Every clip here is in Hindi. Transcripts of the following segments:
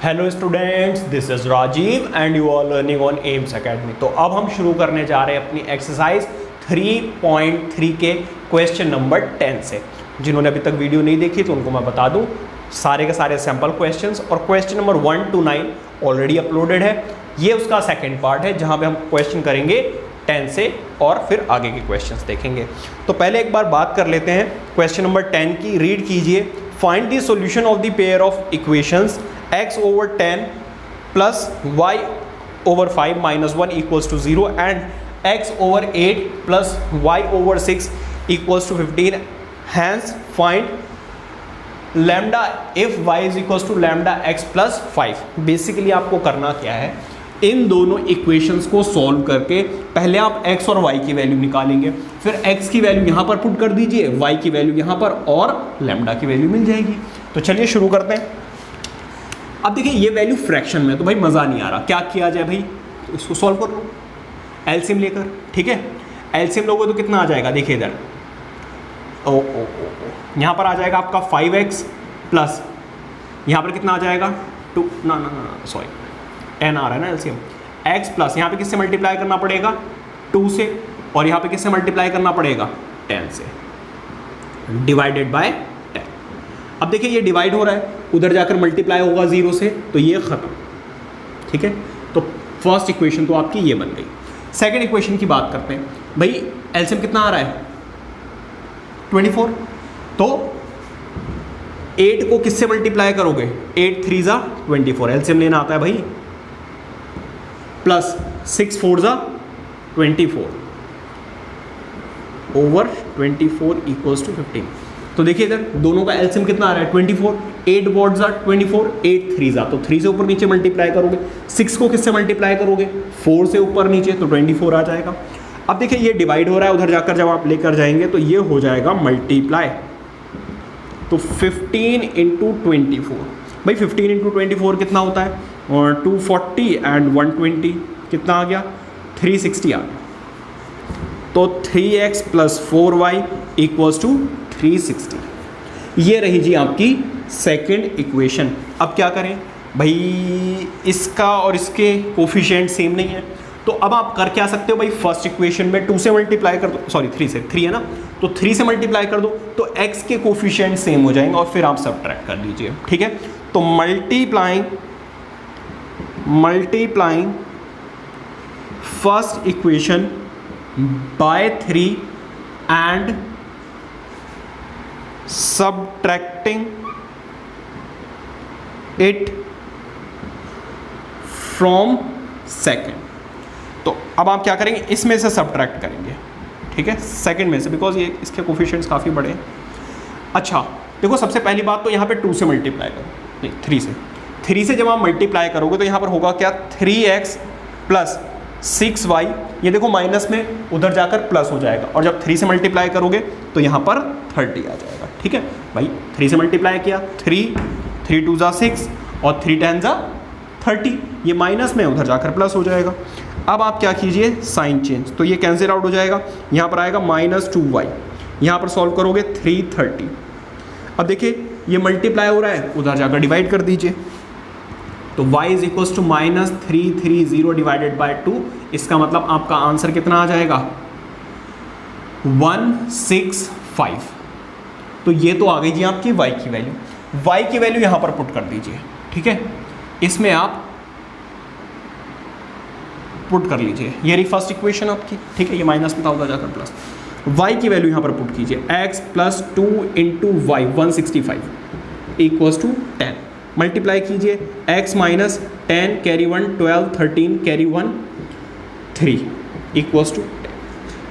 Hello students, this is Rajiv and you are learning on Aims Academy. तो अब हम शुरू करने जा रहे हैं अपनी एक्सरसाइज 3.3 के क्वेश्चन नंबर 10 से। जिन्होंने अभी तक वीडियो नहीं देखी तो उनको मैं बता दूं, सारे के सारे सैम्पल क्वेश्चंस और question number 1 to 9 already uploaded है। ये उसका सेकेंड पार्ट है जहां पे हम क्वेश्चन करेंगे 10 से और फिर आगे के क्वेश्चंस देखेंगे। तो पहले एक बार बात कर लेते हैं क्वेश्चन नंबर 10 की। रीड कीजिए। Find the solution of the pair of equations x over 10 plus y over 5 minus 1 equals to 0 and x over 8 plus y over 6 equals to 15. Hence find lambda if y is equals to lambda x plus 5. Basically आपको करना क्या है, इन दोनों इक्वेशंस को सॉल्व करके पहले आप x और y की वैल्यू निकालेंगे, फिर x की वैल्यू यहाँ पर पुट कर दीजिए, y की वैल्यू यहाँ पर और लैम्डा की वैल्यू मिल जाएगी। तो चलिए शुरू करते हैं। अब देखिए ये वैल्यू फ्रैक्शन में तो भाई मज़ा नहीं आ रहा, क्या किया जाए भाई, तो इसको सॉल्व कर लो एलसीएम लेकर। ठीक है, एलसीएम लोगे तो कितना आ जाएगा, देखिए इधर यहाँ पर आ जाएगा आपका 5x प्लस यहाँ पर कितना आ जाएगा 2 ना सॉरी 10 आ रहा है ना एलसीएम, x प्लस यहाँ पे किससे मल्टीप्लाई करना पड़ेगा 2 से, और यहाँ पे किससे मल्टीप्लाई करना पड़ेगा 10 से, डिवाइडेड बाय 10। अब देखिए ये डिवाइड हो रहा है, उधर जाकर मल्टीप्लाई होगा 0 से, तो ये खत्म। ठीक है, तो फर्स्ट इक्वेशन तो आपकी ये बन गई। सेकंड इक्वेशन की बात करते हैं। भाई एलसीएम कितना आ रहा है 24, तो 8 को किससे मल्टीप्लाई करोगे, 8 3 जा 24, एलसीएम लेना आता है भाई, प्लस 6 4 जा 24 ओवर 24 इक्वल्स टू 15। तो देखिए इधर दोनों का एलसीएम कितना आ रहा है 24, 8 वॉट जा 24, 8 3 जा, तो 3 से ऊपर नीचे मल्टीप्लाई करोगे, 6 को किससे मल्टीप्लाई करोगे 4 से ऊपर नीचे, तो 24 आ जाएगा। अब देखिए ये डिवाइड हो रहा है, उधर जाकर जब आप लेकर जाएंगे तो ये हो जाएगा मल्टीप्लाई, तो 15 इंटू 24, भाई 15 इंटू 24 कितना होता है, और 240 एंड 120 कितना आ गया 360 आ गया। तो 3x plus 4y equals to 360। ये रही जी आपकी सेकंड इक्वेशन। अब क्या करें भाई, इसका और इसके कोफिशिएंट सेम नहीं है, तो अब आप कर क्या सकते हो भाई, फर्स्ट इक्वेशन में 2 से मल्टीप्लाई कर दो, सॉरी 3 से, 3 है ना, तो 3 से मल्टीप्लाई कर दो तो x के कोफिशिएंट सेम हो जाएंगे और फिर आप सब्ट्रैक्ट कर लीजिए। ठीक है, तो multiplying first equation by 3 and subtracting it from second। तो अब आप क्या करेंगे, इसमें से सब्ट्रैक्ट करेंगे, ठीक है, सेकंड में से, बिकॉज ये इसके कोफिशिएंट्स काफ़ी बड़े हैं। अच्छा देखो, सबसे पहली बात तो यहाँ पे 2 से मल्टीप्लाई करो, नहीं 3 से जब आप मल्टीप्लाई करोगे तो यहाँ पर होगा क्या 3x प्लस 6y, ये देखो माइनस में उधर जाकर प्लस हो जाएगा, और जब 3 से मल्टीप्लाई करोगे तो यहाँ पर 30 आ जाएगा। ठीक है भाई, 3 से मल्टीप्लाई किया, 3 2 जा 6 और 3 10 जा 30, ये माइनस में उधर जाकर प्लस हो जाएगा। अब आप क्या कीजिए, साइन चेंज, तो ये कैंसिल आउट हो जाएगा, यहाँ पर आएगा -2y, यहाँ पर सॉल्व करोगे 330। अब देखिए ये मल्टीप्लाई हो रहा है, उधर जाकर डिवाइड कर दीजिए, तो y is equals to -330 divided by 2। इसका मतलब आपका आंसर कितना आ जाएगा 165। तो ये तो आ गई जी आपकी y की वैल्यू यहाँ पर पुट कर दीजिए। ठीक है, इसमें आप पुट कर लीजिए, ये रही फर्स्ट इक्वेशन आपकी। ठीक है, ये माइनस में था, उधर जाकर प्लस, y की वैल्यू यहाँ पर पुट कीजिए, x plus 2 into y 165 equals to 10, multiply कीजिए, x minus 10 carry 1 12 13 carry 1 3 equals to 10।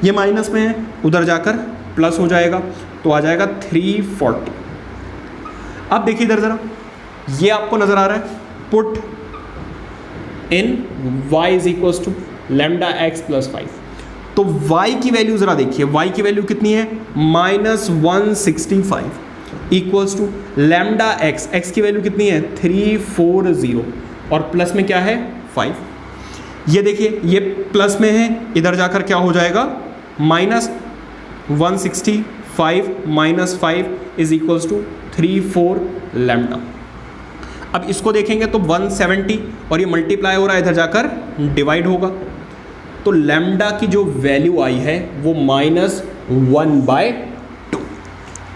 ये माइनस में है, उधर जाकर प्लस हो जाएगा, तो आ जाएगा 340। अब देखिए इधर ज़रा, ये आपको नज़र आ रहा है, put in y is equals to lambda x plus 5। तो y की वैल्यू ज़रा देखिए, y की वैल्यू कितनी है -165 इक्वल्स टू लैम्डा x की वैल्यू कितनी है 340, और प्लस में क्या है 5। ये देखिए ये प्लस में है, इधर जाकर क्या हो जाएगा -165 -5 इज इक्वल्स टू 34 लैम्डा। अब इसको देखेंगे तो 170 और ये मल्टीप्लाई हो रहा है, इधर जाकर डिवाइड होगा, तो लैम्डा की जो वैल्यू आई है वो -1/2।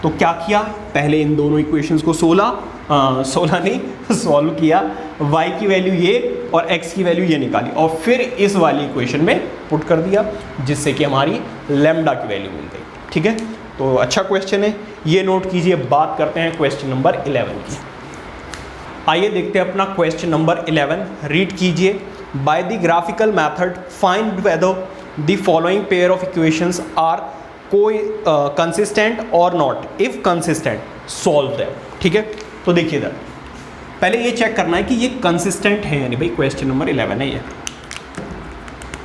तो क्या किया, पहले इन दोनों इक्वेशंस को 16 नहीं सॉल्व किया, y की वैल्यू ये और x की वैल्यू ये निकाली और फिर इस वाली इक्वेशन में पुट कर दिया, जिससे कि हमारी लैम्डा की वैल्यू मिल गई। ठीक है, तो अच्छा क्वेश्चन है, ये नोट कीजिए। बात करते हैं क्वेश्चन नंबर 11 की। आइए देखते हैं अपना क्वेश्चन नंबर 11, रीड कीजिए। By the graphical method find whether the following pair of equations are consistent और not, if consistent solve them. ठीक है, तो देखिए इधर पहले ये चेक करना है कि ये कंसिस्टेंट है या नहीं। भाई क्वेश्चन नंबर 11 है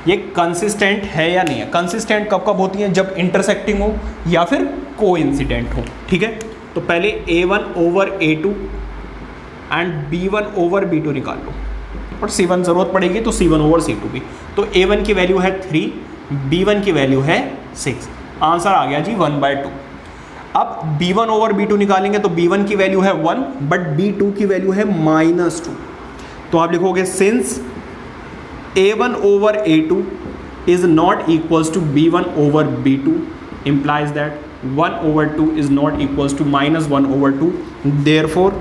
ये कंसिस्टेंट है या नहीं है। कंसिस्टेंट कब कब होती हैं, जब इंटरसेक्टिंग हो या फिर कोइंसिडेंट हो। ठीक है, तो पहले A1 over A2 and B1 over B2 निकाल लो, और C1 ज़रूरत पड़ेगी तो C1 ओवर C2 भी। तो A1 की वैल्यू है 3, B1 की वैल्यू है 6, आंसर आ गया जी 1/2। अब B1 ओवर B2 निकालेंगे तो B1 की वैल्यू है 1 बट B2 की वैल्यू है -2। तो आप लिखोगे since A1 over A2 is not equals to B1 over B2 implies that 1 over 2 is not equals to -1 over 2, therefore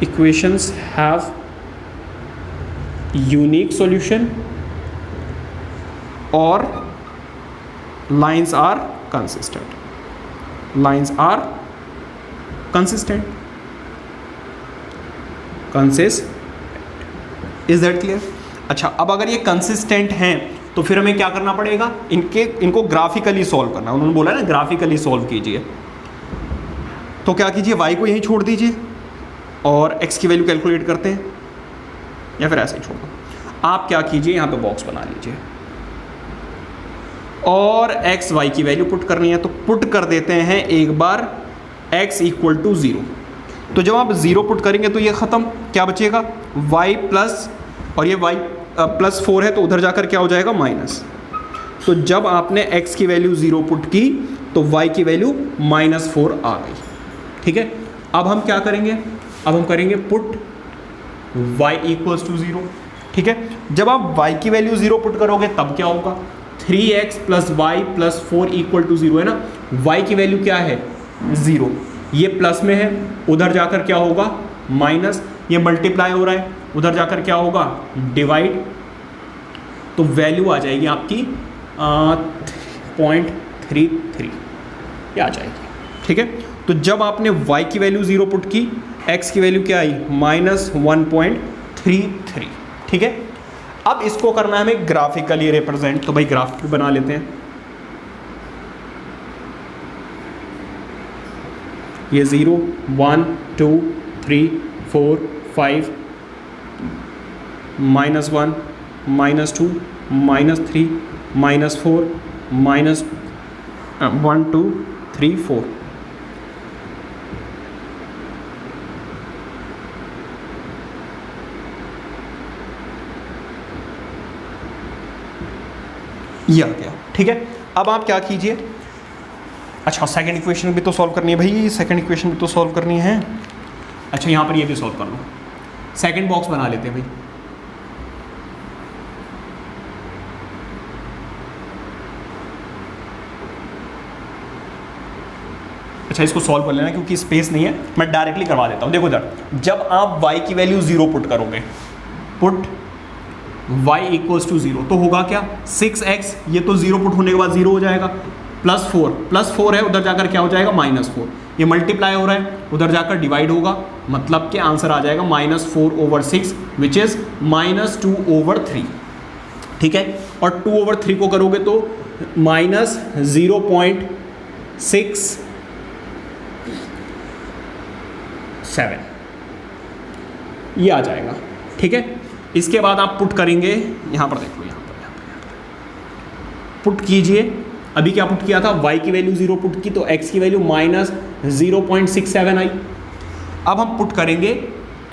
equations have unique solution or lines are consistent. Lines are consistent. Is that clear? अच्छा, अब अगर ये कंसिस्टेंट हैं तो फिर हमें क्या करना पड़ेगा, इनको ग्राफिकली सॉल्व करना। उन्होंने बोला ना ग्राफिकली सॉल्व कीजिए, तो क्या कीजिए, y को यहीं छोड़ दीजिए और x की वैल्यू कैलकुलेट करते हैं, या फिर ऐसे ही छोड़ दो। आप क्या कीजिए, यहाँ पे बॉक्स बना लीजिए और x y की वैल्यू पुट करनी है, तो पुट कर देते हैं एक बार x इक्वल टू 0। तो जब आप 0 पुट करेंगे तो ये ख़त्म, क्या बचेगा y प्लस, और ये y प्लस 4 है तो उधर जाकर क्या हो जाएगा माइनस। तो जब आपने x की वैल्यू 0 पुट की तो y की वैल्यू -4 आ गई। ठीक है, अब हम क्या करेंगे, अब हम करेंगे पुट y इक्वल्स टू 0। ठीक है, जब आप y की वैल्यू 0 पुट करोगे तब क्या होगा, 3x plus y plus 4 equal to 0 है ना। y की वैल्यू क्या है 0, ये प्लस में है, उधर जाकर क्या होगा माइनस, ये मल्टीप्लाई हो रहा है, उधर जाकर क्या होगा डिवाइड, तो वैल्यू आ जाएगी आपकी 0.33 ये आ जाएगी। ठीक है, तो जब आपने y की वैल्यू 0 पुट की, x की वैल्यू क्या आई -1.33। ठीक है, अब इसको करना है हमें ग्राफिकली रिप्रेजेंट, तो भाई ग्राफ बना लेते हैं। ये 0 1 2 3 4 5 -1 -2 -3 -4 -1 2 3 4। ये आ गया। ठीक है, अब आप क्या कीजिए, अच्छा सेकंड इक्वेशन भी तो सॉल्व करनी है भाई, सेकंड इक्वेशन भी तो सॉल्व करनी है। अच्छा यहाँ पर ये भी सॉल्व कर लो, सेकंड बॉक्स बना लेते हैं भाई। अच्छा इसको सॉल्व कर लेना क्योंकि स्पेस नहीं है, मैं डायरेक्टली करवा देता हूँ। देखो इधर, जब आप y की वैल्यू 0 पुट करोगे, पुट y इक्वल्स टू 0, तो होगा क्या 6x, ये तो 0 पुट होने के बाद 0 हो जाएगा, प्लस 4 है, उधर जाकर क्या हो जाएगा -4, ये मल्टीप्लाई हो रहा है, उधर जाकर डिवाइड होगा, मतलब कि आंसर आ जाएगा -4/6 विच इज़ -2/3। ठीक है, और 2/3 को करोगे तो -0.67 ये आ जाएगा। ठीक है, इसके बाद आप पुट करेंगे, यहाँ पर देख लो, यहाँ पर पुट कीजिए। अभी क्या पुट किया था, y की वैल्यू 0 पुट की तो x की वैल्यू -0.67 आई। अब हम पुट करेंगे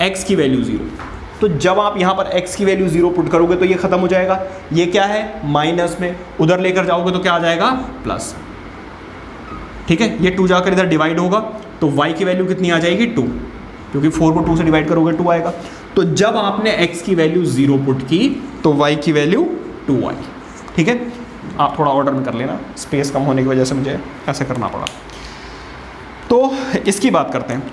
x की वैल्यू 0, तो जब आप यहाँ पर x की वैल्यू 0 पुट करोगे तो ये खत्म हो जाएगा, ये क्या है माइनस में, उधर लेकर जाओगे तो क्या आ जाएगा प्लस, ठीक है। ये 2 जाकर इधर डिवाइड होगा तो y की वैल्यू कितनी आ जाएगी 2, क्योंकि 4 को 2 से डिवाइड करोगे 2 आएगा। तो जब आपने x की वैल्यू 0 पुट की तो y की वैल्यू 2 आई, ठीक है। आप थोड़ा ऑर्डर में कर लेना, स्पेस कम होने की वजह से मुझे ऐसे करना पड़ा। तो इसकी बात करते हैं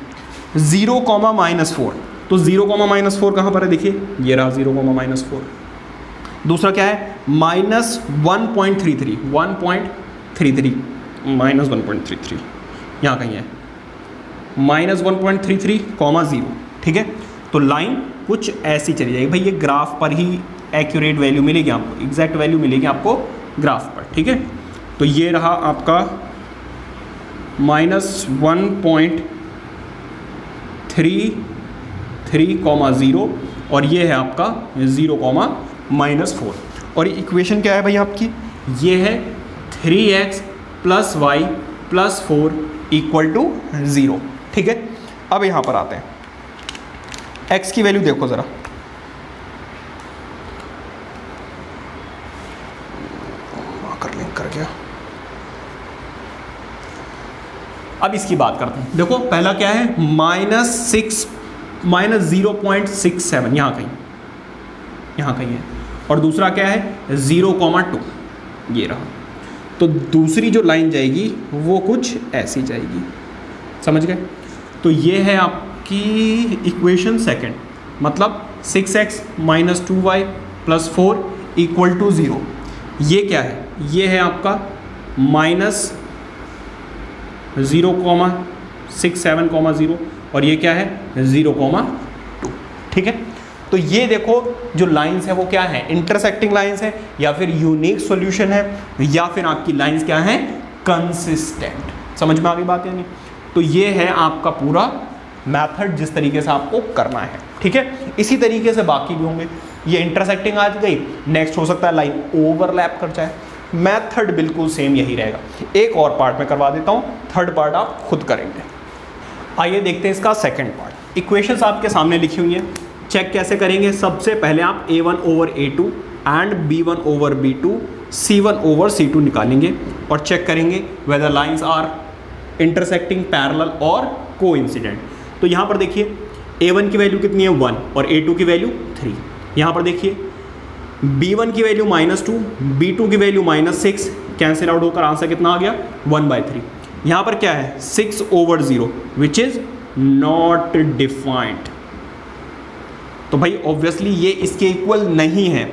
0, -4, तो 0, -4 कहाँ पर है, देखिए ये रहा 0, -4। दूसरा क्या है -1.33, -1.33 यहाँ कहीं है, -1.33, 0, ठीक है। तो लाइन कुछ ऐसी चली जाएगी भाई, ये ग्राफ पर ही एक्यूरेट वैल्यू मिलेगी आपको, एग्जैक्ट वैल्यू मिलेगी आपको ग्राफ पर, ठीक है। तो ये रहा आपका -1.33, और ये है आपका 0, -4। और इक्वेशन क्या है भाई आपकी, ये है 3x + y + 4 = 0, ठीक है। अब यहाँ पर आते हैं, x की वैल्यू देखो ज़रा, कर गया। अब इसकी बात करते हैं, देखो पहला क्या है -0.67, यहाँ कहीं है, और दूसरा क्या है 0,2, ये रहा। तो दूसरी जो लाइन जाएगी वो कुछ ऐसी जाएगी, समझ गए। तो ये है आपकी इक्वेशन सेकंड, मतलब 6x - 2y + 4 = 0। ये क्या है, ये है आपका -0,67,0, और ये क्या है 0,2, ठीक है। तो ये देखो जो लाइंस है वो क्या है, इंटरसेक्टिंग लाइंस है, या फिर यूनिक सॉल्यूशन है, या फिर आपकी लाइंस क्या है कंसिस्टेंट। समझ में आ गई बात या नहीं। तो ये है आपका पूरा मेथड जिस तरीके से आपको करना है, ठीक है। इसी तरीके से बाकी भी होंगे। ये इंटरसेक्टिंग आ गई, नेक्स्ट हो सकता है लाइन ओवरलैप कर जाए, मेथड बिल्कुल सेम यही रहेगा। एक और पार्ट में करवा देता हूँ, थर्ड पार्ट आप खुद करेंगे। आइए देखते हैं इसका सेकंड पार्ट। इक्वेशंस आपके सामने लिखी हुई हैं, चेक कैसे करेंगे। सबसे पहले आप a1/a2 एंड b1/b2 c1/c2 निकालेंगे और चेक करेंगे whether lines are intersecting, parallel और कोइंसिडेंट। तो यहाँ पर देखिए a1 की वैल्यू कितनी है 1 और a2 की वैल्यू 3। यहाँ पर देखिए b1 की वैल्यू -2, b2 की वैल्यू -6, कैंसिल आउट होकर आंसर कितना आ गया 1/3। यहाँ पर क्या है 6/0 विच इज नॉट डिफाइंड। तो भाई ऑब्वियसली ये इसके इक्वल नहीं है,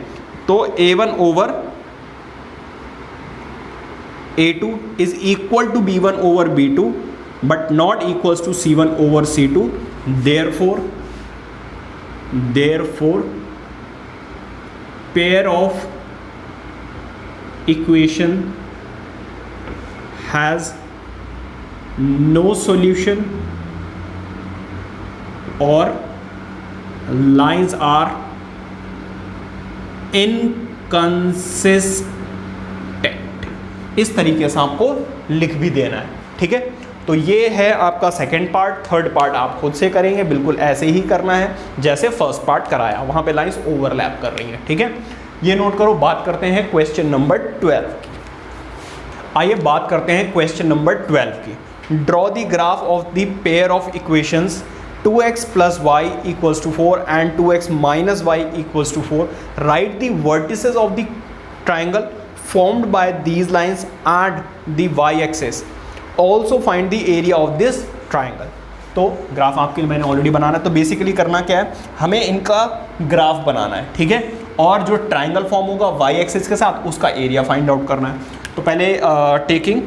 तो a1/a2 is equal to b1/b2 but not equals to c1/c2। therefore pair of equation has no solution or lines are inconsistent। इस तरीके से आपको लिख भी देना है, ठीक है। तो ये है आपका सेकंड पार्ट। थर्ड पार्ट आप खुद से करेंगे, बिल्कुल ऐसे ही करना है जैसे फर्स्ट पार्ट कराया, वहां पे लाइंस ओवरलैप कर रही हैं, ठीक है। ये नोट करो। बात करते हैं क्वेश्चन नंबर 12 की। आइए बात करते हैं क्वेश्चन नंबर 12 की। Draw the graph of the pair of equations 2x + y = 4 and 2x - y = 4. Write the vertices of the triangle formed by these lines and the y-axis. Also find the area of this triangle. तो ग्राफ आपके लिए मैंने ऑलरेडी बनाना है। तो बेसिकली करना क्या है, हमें इनका ग्राफ बनाना है, ठीक है। और जो ट्राइंगल फॉर्म होगा वाई एक्सिस के साथ, उसका एरिया फाइंड आउट करना है। तो पहले टेकिंग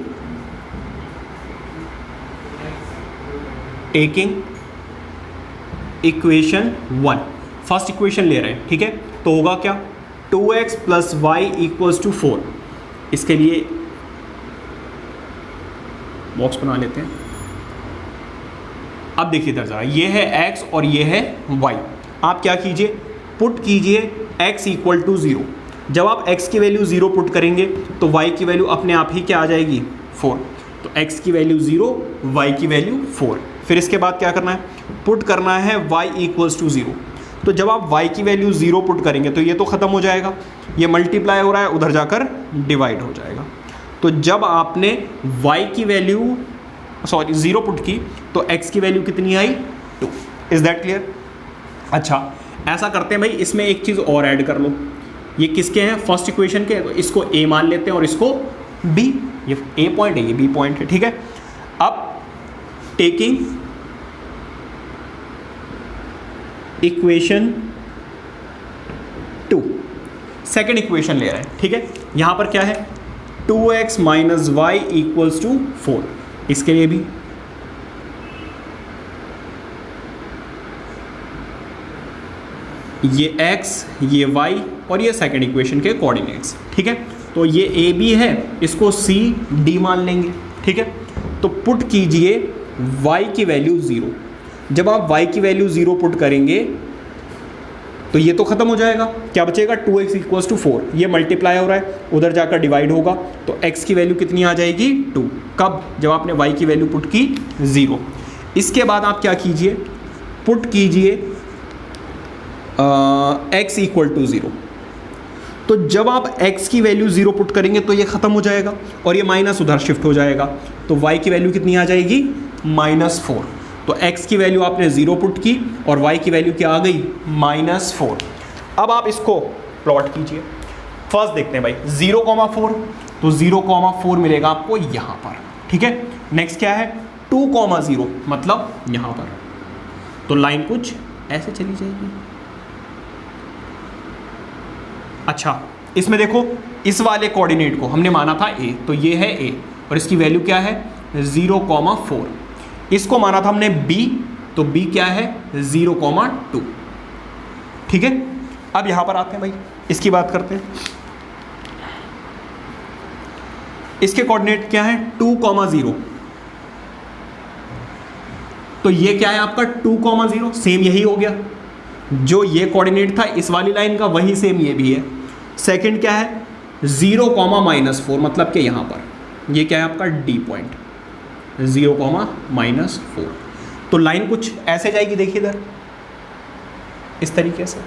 इक्वेशन 1, फर्स्ट इक्वेशन ले रहे हैं, ठीक है। तो होगा क्या 2x + y = 4। इसके लिए बॉक्स बना लेते हैं। अब देखिए इधर जरा, ये है x और ये है y। आप क्या कीजिए, पुट कीजिए x = 0। जब आप x की वैल्यू 0 पुट करेंगे तो y की वैल्यू अपने आप ही क्या आ जाएगी 4। तो x की वैल्यू 0, y की वैल्यू 4। फिर इसके बाद क्या करना है, पुट करना है y = 0। तो जब आप y की वैल्यू 0 पुट करेंगे तो ये तो ख़त्म हो जाएगा, ये मल्टीप्लाई हो रहा है, उधर जाकर डिवाइड हो जाएगा। तो जब आपने y की वैल्यू 0 पुट की तो x की वैल्यू कितनी आई 2। Is that clear? अच्छा, ऐसा करते हैं भाई, इसमें एक चीज़ और ऐड कर लो। ये किसके हैं? फर्स्ट इक्वेशन के। तो इसको a मान लेते हैं और इसको b। ये a पॉइंट है, ये b पॉइंट है, ठीक है। अब टेकिंग इक्वेशन 2, सेकेंड इक्वेशन ले रहे हैं, ठीक है। यहां पर क्या है? 2x minus Y equals to 4। इसके लिए भी ये x, ये y और ये सेकेंड इक्वेशन के कोऑर्डिनेट्स, ठीक है। तो ये ए बी है, इसको सी डी मान लेंगे, ठीक है। तो पुट कीजिए y की वैल्यू 0। जब आप y की वैल्यू 0 पुट करेंगे तो ये तो खत्म हो जाएगा, क्या बचेगा? 2x equals to 4। ये मल्टीप्लाई हो रहा है, उधर जाकर डिवाइड होगा, तो x की वैल्यू कितनी आ जाएगी? 2। कब? जब आपने y की वैल्यू पुट की 0। इसके बाद आप क्या कीजिए? पुट कीजिए x इक्वल टू 0। तो जब आप x की वैल्यू 0 पुट करेंगे तो ये ख़त्म हो जाएगा और ये माइनस उधर शिफ्ट हो जाएगा, तो y की वैल्यू कितनी आ जाएगी? -4। तो x की वैल्यू आपने 0 पुट की और y की वैल्यू क्या आ गई? -4। अब आप इसको प्लॉट कीजिए। फर्स्ट देखते हैं भाई 0,4, तो 0,4 मिलेगा आपको यहाँ पर, ठीक है। नेक्स्ट क्या है? 2,0 मतलब यहाँ पर। तो लाइन कुछ ऐसे चली जाएगी। अच्छा, इसमें देखो, इस वाले कोऑर्डिनेट को हमने माना था a, तो ये है a और इसकी वैल्यू क्या है? 0,4। इसको माना था हमने b, तो b क्या है? 0,2, ठीक है। अब यहां पर आते हैं भाई, इसकी बात करते हैं। इसके कोऑर्डिनेट क्या है? 2,0। तो ये क्या है आपका? 2,0, सेम यही हो गया। जो ये कोऑर्डिनेट था इस वाली लाइन का, वही सेम ये भी है। सेकंड क्या है? 0,-4 मतलब कि यहाँ पर ये क्या है आपका? D point, 0,-4। तो लाइन कुछ ऐसे जाएगी, देखिए इधर इस तरीके से।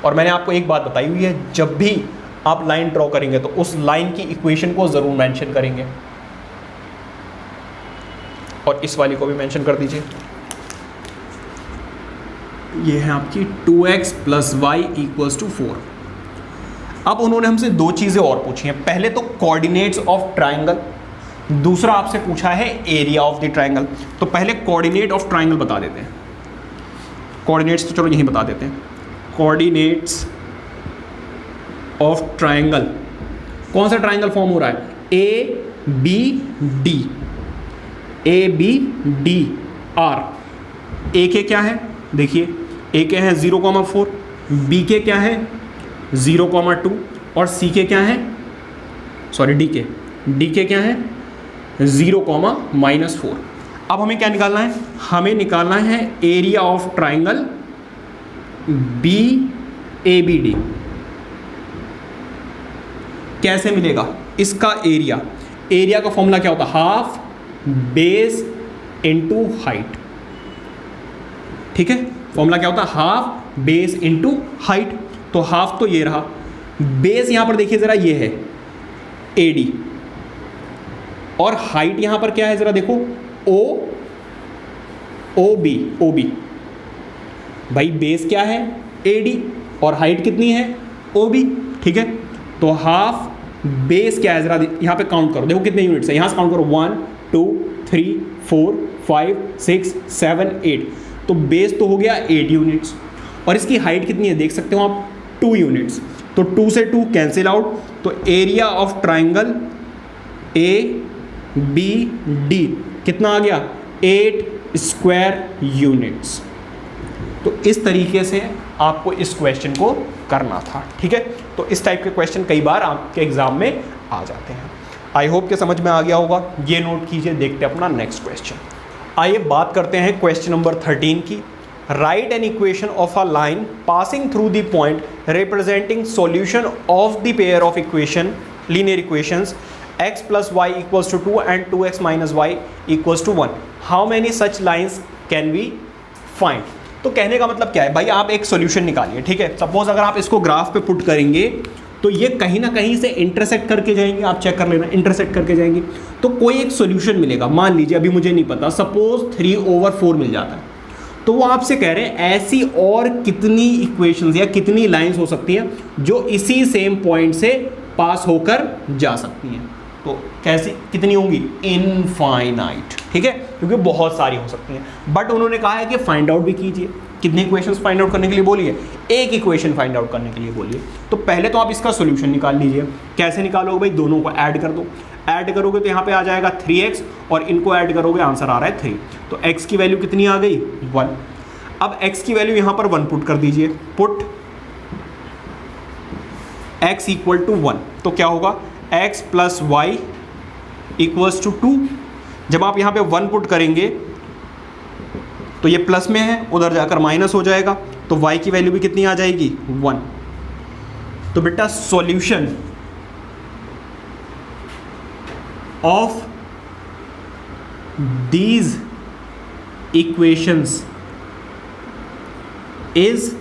और मैंने आपको एक बात बताई हुई है, जब भी आप लाइन ड्रॉ करेंगे तो उस लाइन की इक्वेशन को ज़रूर मेंशन करेंगे, और इस वाली को भी मेंशन कर दीजिए। ये है आपकी 2x plus y equals to 4। अब उन्होंने हमसे दो चीज़ें और पूछी हैं। पहले तो कोऑर्डिनेट्स ऑफ ट्राइंगल, दूसरा आपसे पूछा है एरिया ऑफ द ट्राइंगल। तो पहले कोऑर्डिनेट ऑफ ट्राइंगल बता देते हैं। कोऑर्डिनेट्स तो चलो यहीं बता देते हैं। कोऑर्डिनेट्स ऑफ ट्राइंगल, कौन सा ट्राइंगल फॉर्म हो रहा है? A B D, A B D are. A के क्या है? देखिए ए के हैं 0,4, बी के क्या है 0,2 और सी के क्या है, सॉरी डी के क्या है 0,-4। अब हमें क्या निकालना है? हमें निकालना है area of triangle B A B D. कैसे मिलेगा इसका एरिया? एरिया का फॉर्मूला क्या होता है? हाफ बेस इनटू हाइट, ठीक है। फॉर्मूला क्या होता है? Half base into height. तो हाफ तो ये रहा, बेस यहां पर देखिए जरा, ये है एडी, और हाइट यहां पर क्या है जरा देखो, ओ बी। भाई बेस क्या है? एडी, और हाइट कितनी है? ओ बी, ठीक है। तो हाफ बेस क्या है जरा यहां पे काउंट करो, देखो कितने यूनिट्स है, यहां से काउंट करो 1 2 3 4 5 6 7 8। तो बेस तो हो गया 8 यूनिट्स, और इसकी हाइट कितनी है देख सकते हो आप, 2 यूनिट्स। तो 2 से 2 कैंसिल आउट, तो area of triangle A B D कितना आ गया? 8 स्क्वायर यूनिट्स। तो इस तरीके से आपको इस क्वेश्चन को करना था, ठीक है। तो इस टाइप के क्वेश्चन कई बार आपके एग्जाम में आ जाते हैं। आई होप कि समझ में आ गया होगा, ये नोट कीजिए। देखते हैं अपना नेक्स्ट क्वेश्चन। आइए बात करते हैं क्वेश्चन नंबर 13 की। Right an equation of a line passing through the point representing solution of the pair of equation linear equations x plus y equals to 2 and 2x minus y equals to 1. How many such lines can we find? तो कहने का मतलब क्या है भाई, आप एक सॉल्यूशन निकालिए, ठीक है। सपोज अगर आप इसको ग्राफ पे पुट करेंगे तो ये कहीं ना कहीं से इंटरसेक्ट करके जाएंगे, आप चेक कर लेना, इंटरसेक्ट करके जाएंगे तो कोई एक सॉल्यूशन मिलेगा। मान लीजिए अभी मुझे नहीं पता, सपोज 3/4 मिल जाता है, तो वो आपसे कह रहे हैं ऐसी और कितनी इक्वेशंस या कितनी लाइंस हो सकती हैं जो इसी सेम पॉइंट से पास होकर जा सकती हैं। तो कैसी कितनी होंगी, इनफाइनाइट, ठीक है, क्योंकि बहुत सारी हो सकती हैं। बट उन्होंने कहा है कि फाइंड आउट भी कीजिए। कितनी इक्वेशंस फाइंड आउट करने के लिए बोलिए, एक इक्वेशन फाइंड आउट करने के लिए बोलिए। तो पहले तो आप इसका सॉल्यूशन निकाल लीजिए। कैसे निकालोगे भाई, दोनों को ऐड कर दो। ऐड करोगे तो यहाँ पे आ जाएगा 3x और इनको ऐड करोगे आंसर आ रहा है 3। तो x की वैल्यू कितनी आ गई, 1। अब x की वैल्यू यहाँ पर 1 पुट कर दीजिए, पुट x इक्वल टू 1। तो क्या होगा, x plus y equals to 2। जब आप यहाँ पे 1 पुट करेंगे तो ये प्लस में है, उधर जाकर माइनस हो जाएगा, तो y की वैल्यू भी कितनी आ जाएगी, 1। तो बेटा solution of these equations is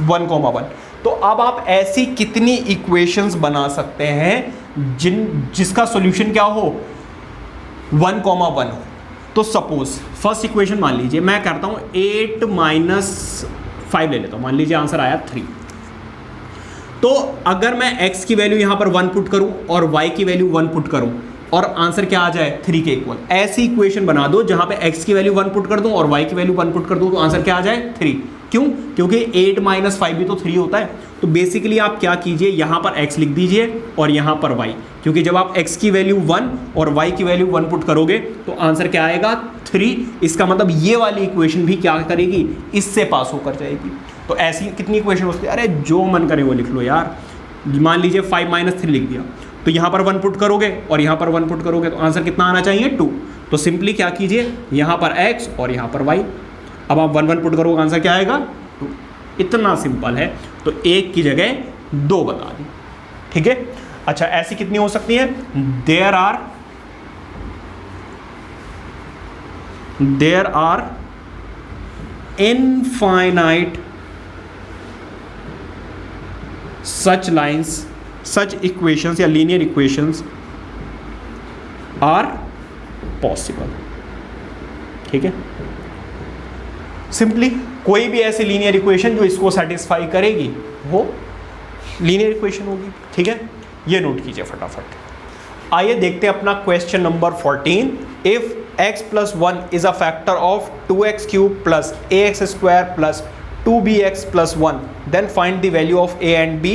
1,1। तो अब आप ऐसी कितनी इक्वेशंस बना सकते हैं जिसका सॉल्यूशन क्या हो, 1,1 हो। तो सपोज फर्स्ट इक्वेशन मान लीजिए, मैं करता हूं 8 - 5 ले लेता हूं, मान लीजिए आंसर आया 3। तो अगर मैं x की वैल्यू यहां पर 1 पुट करूं और y की वैल्यू 1 पुट करूं और आंसर क्या आ जाए, 3 के इक्वल, ऐसी इक्वेशन बना दो जहां पे x की वैल्यू 1 पुट कर दूं और y की वैल्यू 1 पुट कर दूं तो आंसर क्या आ जाए, 3। क्यों, क्योंकि 8 - 5 भी तो 3 होता है। तो बेसिकली आप क्या कीजिए, यहां पर x लिख दीजिए और यहां पर y, क्योंकि जब आप x की वैल्यू 1 और y की वैल्यू 1 पुट करोगे तो आंसर क्या आएगा, 3। इसका मतलब ये वाली इक्वेशन भी क्या करेगी, इससे पास होकर जाएगी। तो ऐसी कितनी इक्वेशन होती है, अरे जो मन करे वो लिख लो यार। मान लीजिए 5 - 3 लिख दिया, तो यहाँ पर 1 पुट करोगे और यहाँ पर 1 पुट करोगे तो आंसर कितना आना चाहिए, 2। तो सिंपली क्या कीजिए, यहाँ पर x और यहाँ पर y। अब आप 1 पुट करोगे आंसर क्या आएगा, 2। इतना सिंपल है। तो 1 की जगह 2 बता दी, ठीक है। अच्छा ऐसी कितनी हो सकती है, there are infinite such lines, such equations या linear equations are possible, ठीक है। सिंपली कोई भी ऐसी लीनियर इक्वेशन जो इसको सेटिस्फाई करेगी वो लीनियर इक्वेशन होगी, ठीक है। ये नोट कीजिए फटाफट। आइए देखते हैं अपना question number 14। If x + 1 is a factor of 2x³ + ax² + 2bx + 1, then find the value of a and b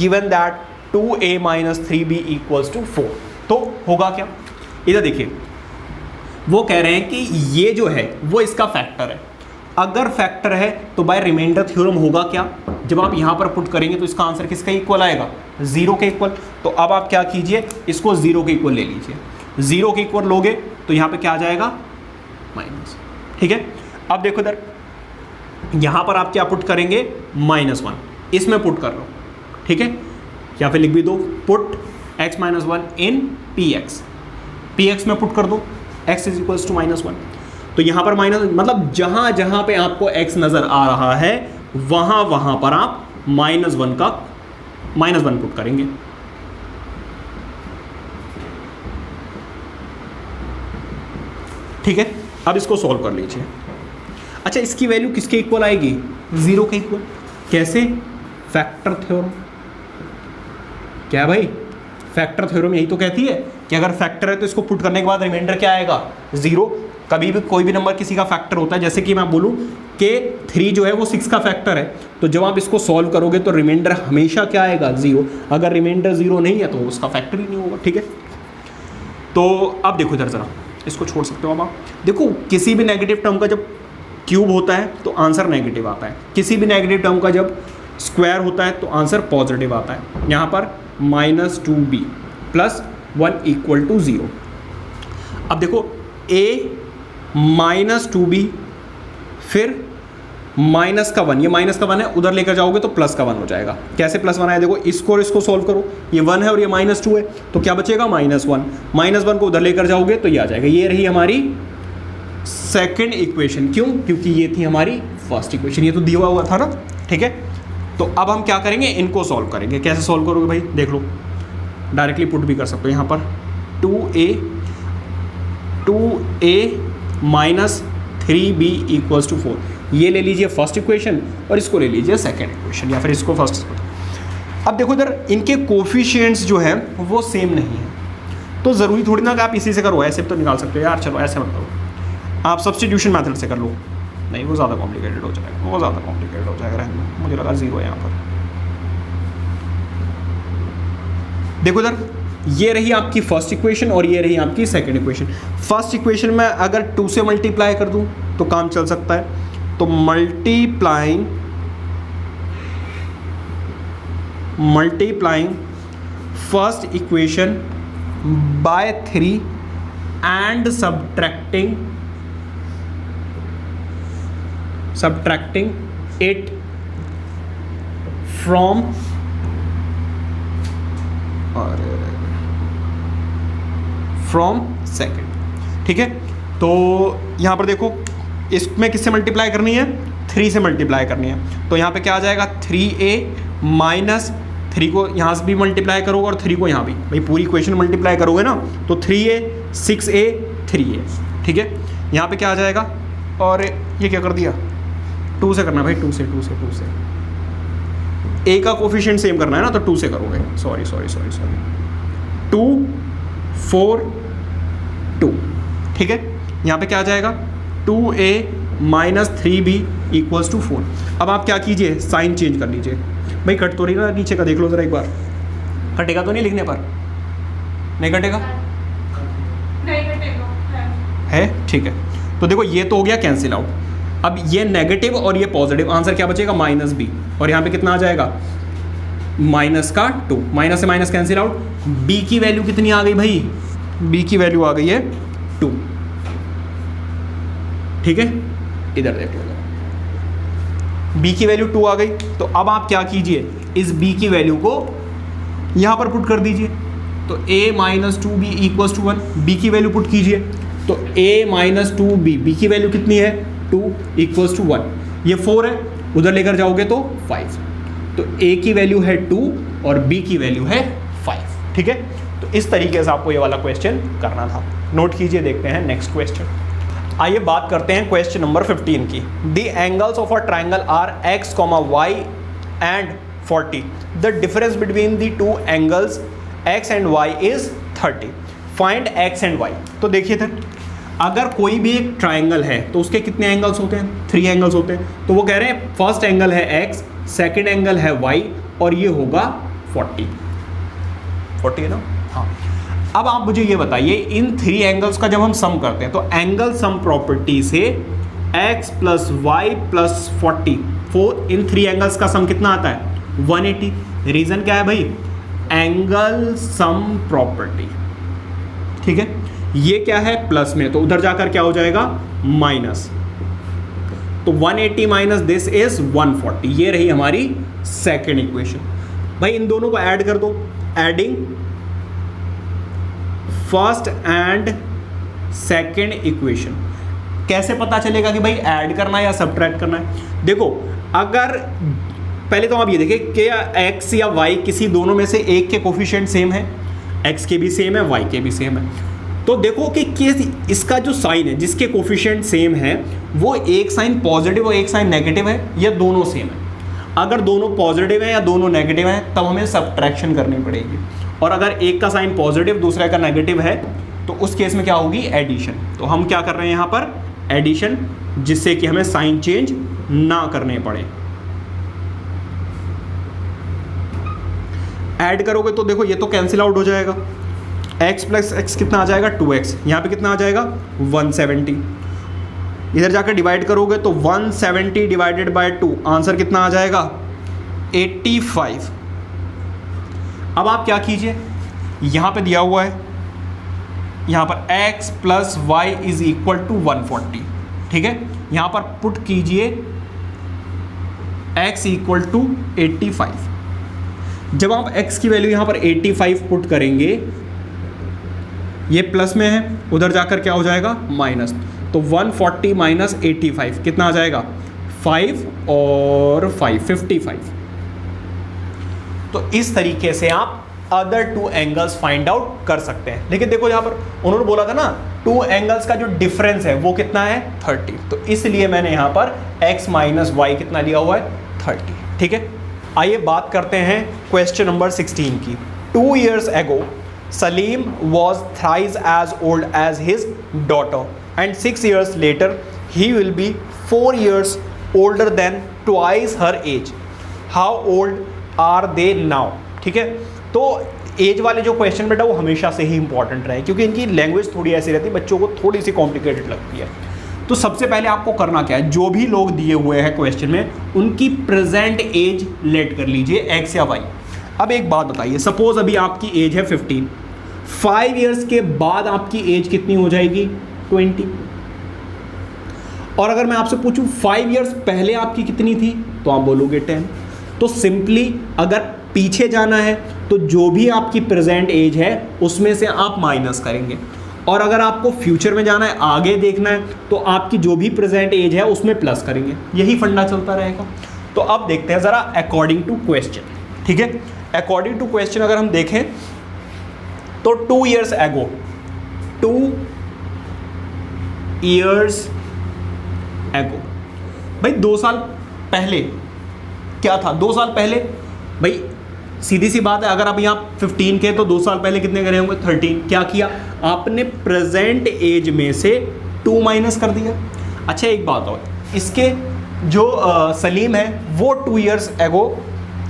given that 2a - 3b = 4। तो होगा क्या, इधर देखिए, वो कह रहे हैं कि ये जो है वो इसका फैक्टर है। अगर फैक्टर है तो बाय रिमाइंडर थ्योरम होगा क्या, जब आप यहाँ पर पुट करेंगे तो इसका आंसर किसका इक्वल आएगा, 0 के इक्वल। तो अब आप क्या कीजिए, इसको 0 के इक्वल ले लीजिए। 0 के इक्वल लोगे तो यहाँ पे क्या आ जाएगा, माइनस, ठीक है। अब देखो इधर, यहाँ पर आप क्या पुट करेंगे, -1, इसमें पुट कर लो, ठीक है, या फिर लिख भी दो, पुट x - 1 इन px में पुट कर दो, x = -1। तो यहाँ पर माइनस, मतलब जहाँ जहाँ पे आपको x नज़र आ रहा है वहाँ वहाँ पर आप -1 पुट करेंगे, ठीक है। अब इसको सॉल्व कर लीजिए। अच्छा इसकी वैल्यू किसके इक्वल आएगी, 0 के इक्वल। कैसे, फैक्टर थ्योरम। क्या भाई, फैक्टर थ्योरम यही तो कहती है कि अगर फैक्टर है तो इसको पुट करने के बाद रिमाइंडर क्या आएगा, 0। कभी भी कोई भी नंबर किसी का फैक्टर होता है, जैसे कि मैं बोलूँ कि 3 जो है वो 6 का फैक्टर है, तो जब आप इसको सॉल्व करोगे तो रिमाइंडर हमेशा क्या आएगा, 0। अगर रिमाइंडर 0 नहीं है तो उसका फैक्टर ही नहीं होगा, ठीक है। तो अब देखो इधर ज़रा, इसको छोड़ सकते हो अब आप। देखो किसी भी नेगेटिव टर्म का जब क्यूब होता है तो आंसर नेगेटिव आता है, किसी भी नेगेटिव टर्म का जब स्क्वायर होता है तो आंसर पॉजिटिव आता है। यहाँ पर -2b + 1 = 0। अब देखो a -2b फिर -1, ये -1 है, उधर लेकर जाओगे तो +1 हो जाएगा। कैसे +1 आया, देखो इसको और इसको सॉल्व करो, ये 1 है और ये -2 है, तो क्या बचेगा, -1 को उधर लेकर जाओगे तो ये आ जाएगा। ये रही हमारी सेकेंड इक्वेशन। क्यों? क्योंकि ये थी हमारी फर्स्ट इक्वेशन, ये तो दिया हुआ था ना, ठीक है। तो अब हम क्या करेंगे, इनको सॉल्व करेंगे। कैसे सॉल्व करोगे भाई, देख लो, डायरेक्टली पुट भी कर सकते हो यहाँ पर 2a minus 3b equals to 4। ये ले लीजिए फर्स्ट इक्वेशन और इसको ले लीजिए सेकेंड इक्वेशन, या फिर इसको फर्स्ट। अब देखो इधर इनके कोफिशिएंट्स जो है वो सेम नहीं है, तो ज़रूरी थोड़ी ना कि आप इसी से करो, ऐसे तो निकाल सकते हो यार। चलो ऐसे मत करो, आप सब्स्टिट्यूशन मेथड से कर लो। नहीं, वो ज़्यादा कॉम्प्लिकेटेड हो जाएगा, वो ज़्यादा कॉम्प्लिकेटेड हो जाएगा। रहने दो, मुझे लगा 0 है यहाँ पर। देखो इधर ये रही आपकी फर्स्ट इक्वेशन और ये रही आपकी सेकंड इक्वेशन। फर्स्ट इक्वेशन में अगर 2 से मल्टीप्लाई कर दूं तो काम चल सकता है। तो multiplying first equation by 3 and subtracting it from second, ठीक है। तो यहाँ पर देखो, इसमें किससे मल्टीप्लाई करनी है, 3 से मल्टीप्लाई करनी है। तो यहाँ पे क्या आ जाएगा, 3a माइनस 3 को यहाँ से भी मल्टीप्लाई करोगे और 3 को यहाँ भी, भाई पूरी इक्वेशन मल्टीप्लाई करोगे ना, तो 3a 6a 3a, ठीक है। यहाँ पे क्या आ जाएगा, और ये क्या कर दिया, 2 से करना भाई, 2 से a का कोफिशिएंट सेम करना है ना, तो 2 से करोगे। सॉरी 2 4 2, ठीक है। यहाँ पे क्या आ जाएगा, 2a minus 3b equals to 4। अब आप क्या कीजिए, साइन चेंज कर लीजिए। भाई कट तो नहीं ना नीचे का, देख लो ज़रा एक बार, कटेगा तो नहीं लिखने पर, नहीं कटेगा, नहीं कटेगा है, ठीक है। तो देखो ये तो हो गया कैंसिल आउट। अब ये नेगेटिव और ये पॉजिटिव, आंसर क्या बचेगा, -b। और यहाँ पे कितना आ जाएगा, माइनस का 2, माइनस से माइनस कैंसिल आउट। b की वैल्यू कितनी आ गई भाई, b की वैल्यू आ गई है 2, ठीक है। इधर देख लो, b की वैल्यू 2 आ गई। तो अब आप क्या कीजिए, इस b की वैल्यू को यहाँ पर पुट कर दीजिए। तो a minus 2b equals to 1, b की वैल्यू पुट कीजिए। तो a माइनस 2b, b की वैल्यू कितनी है, 2 इक्वल्स टू 1, ये 4 है, उधर लेकर जाओगे तो 5। तो a की वैल्यू है 2 और b की वैल्यू है 5, ठीक है। तो इस तरीके से आपको ये वाला क्वेश्चन करना था। नोट कीजिए, देखते हैं नेक्स्ट क्वेश्चन। आइए बात करते हैं क्वेश्चन नंबर 15 की। The angles of a triangle are x, y and 40। The difference between the two angles x and y is 30। Find x and y। तो देखिए थे, अगर कोई भी एक ट्राइंगल है तो उसके कितने एंगल्स होते हैं, 3 एंगल्स होते हैं। तो वो कह रहे हैं फर्स्ट एंगल है x, सेकंड एंगल है y और ये होगा 40 है ना, हाँ। अब आप मुझे ये बताइए, इन 3 एंगल्स का जब हम सम करते हैं तो एंगल सम प्रॉपर्टी से x प्लस वाई प्लस 40, इन 3 एंगल्स का सम कितना आता है, 180। रीजन क्या है भाई, एंगल सम प्रॉपर्टी, ठीक है। ये क्या है, प्लस में, तो उधर जाकर क्या हो जाएगा, माइनस। तो 180 माइनस दिस इज 140। ये रही हमारी सेकेंड इक्वेशन। भाई इन दोनों को ऐड कर दो, adding first and second equation. कैसे पता चलेगा कि भाई ऐड करना है या सब्ट्रैक्ट करना है, देखो अगर पहले तो आप ये देखिए कि x या y किसी दोनों में से एक के कोफिशिएंट सेम है, x के भी सेम है, y के भी सेम है। तो देखो कि इसका जो साइन है, जिसके कोफिशिएंट सेम है, वो एक साइन पॉजिटिव और एक साइन नेगेटिव है या दोनों सेम है। अगर दोनों पॉजिटिव है या दोनों नेगेटिव है तब हमें सब्ट्रैक्शन करनी पड़ेगी। और अगर एक का साइन पॉजिटिव दूसरे का नेगेटिव है तो उस केस में क्या होगी, एडिशन। तो हम क्या कर रहे हैं यहाँ पर, एडिशन, जिससे कि हमें साइन चेंज ना करने पड़े। ऐड करोगे तो देखो ये तो कैंसिल आउट हो जाएगा, x प्लस एक्स कितना आ जाएगा, 2x। यहाँ पे कितना आ जाएगा, 170। इधर जाकर डिवाइड करोगे तो 170 डिवाइडेड बाय 2, आंसर कितना आ जाएगा, 85। अब आप क्या कीजिए, यहाँ पे दिया हुआ है, यहाँ पर x plus y is equal to 140, ठीक है। यहाँ पर पुट कीजिए x इक्वल टू 85। जब आप x की वैल्यू यहाँ पर 85 पुट करेंगे, ये प्लस में है, उधर जाकर क्या हो जाएगा, माइनस। तो 140 माइनस 85 कितना आ जाएगा 5 और 5 55। तो इस तरीके से आप other two angles find out कर सकते हैं। लेकिन देखो यहाँ पर उन्होंने बोला था ना टू एंगल्स का जो डिफरेंस है वो कितना है 30, तो इसलिए मैंने यहाँ पर x माइनस वाई कितना लिया हुआ है 30। ठीक है, आइए बात करते हैं क्वेश्चन नंबर 16 की। 2 years ago Salim was thrice as old as his daughter and 6 years later he will be 4 years older than twice her age. How old are they now? ठीक है, तो एज वाले जो क्वेश्चन बेटा वो हमेशा से ही इंपॉर्टेंट रहे, क्योंकि इनकी लैंग्वेज थोड़ी ऐसी रहती है, बच्चों को थोड़ी सी कॉम्प्लिकेटेड लगती है। तो सबसे पहले आपको करना क्या है, जो भी लोग दिए हुए हैं क्वेश्चन में उनकी प्रेजेंट एज लेट कर लीजिए एक्स या वाई। अब एक बात बताइए, सपोज अभी आपकी एज है 15, 5 ईयर्स के बाद आपकी एज कितनी हो जाएगी 20। और अगर मैं आपसे पूछूं 5 ईयर्स पहले आपकी कितनी थी, तो आप बोलोगे 10। तो सिंपली अगर पीछे जाना है तो जो भी आपकी प्रेजेंट एज है उसमें से आप माइनस करेंगे, और अगर आपको फ्यूचर में जाना है, आगे देखना है, तो आपकी जो भी प्रेजेंट एज है उसमें प्लस करेंगे। यही फंडा चलता रहेगा। तो अब देखते हैं ज़रा अकॉर्डिंग टू क्वेश्चन। ठीक है, अकॉर्डिंग टू क्वेश्चन अगर हम देखें तो 2 years ago, 2 years ago, भाई 2 साल पहले क्या था, 2 साल पहले भाई सीधी सी बात है, अगर आप यहाँ 15 के तो 2 साल पहले कितने करे होंगे 13। क्या किया आपने, प्रेजेंट एज में से 2 माइनस कर दिया। अच्छा एक बात और, इसके जो सलीम है वो 2 years ago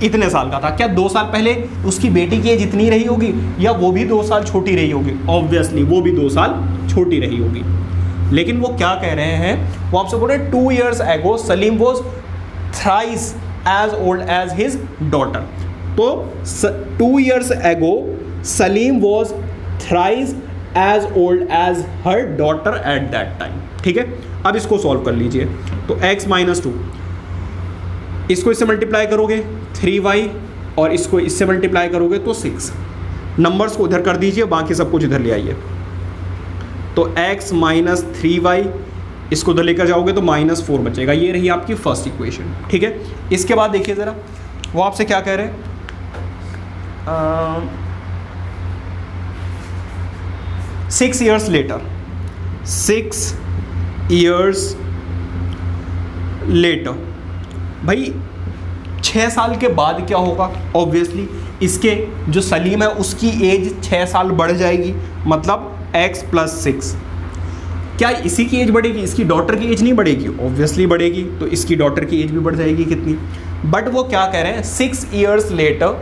इतने साल का था, क्या 2 साल पहले उसकी बेटी की एज इतनी रही होगी या वो भी 2 साल छोटी रही होगी? ऑब्वियसली वो भी 2 साल छोटी रही होगी। लेकिन वो क्या कह रहे हैं, वो आपसे बोल रहे हैं 2 years ago Salim was thrice as old as his daughter. तो 2 years ago Salim was thrice as old as her daughter at that time. ठीक है, अब इसको सॉल्व कर लीजिए। तो x माइनस 2, इसको इससे मल्टीप्लाई करोगे 3y, और इसको इससे मल्टीप्लाई करोगे तो 6। नंबर्स को उधर कर दीजिए, बाकी सब कुछ इधर ले आइए। तो x माइनस 3y, इसको उधर लेकर जाओगे तो -4 बचेगा। ये रही आपकी फर्स्ट इक्वेशन। ठीक है, इसके बाद देखिए ज़रा वो आपसे क्या कह रहे हैं, 6 years later, 6 years later, भाई 6 साल के बाद क्या होगा? ऑब्वियसली इसके जो सलीम है उसकी एज 6 साल बढ़ जाएगी, मतलब x प्लस 6। क्या इसी की एज बढ़ेगी, इसकी डॉटर की एज नहीं बढ़ेगी? ऑब्वियसली बढ़ेगी, तो इसकी डॉटर की एज भी बढ़ जाएगी कितनी। बट वो क्या कह रहे हैं, 6 years later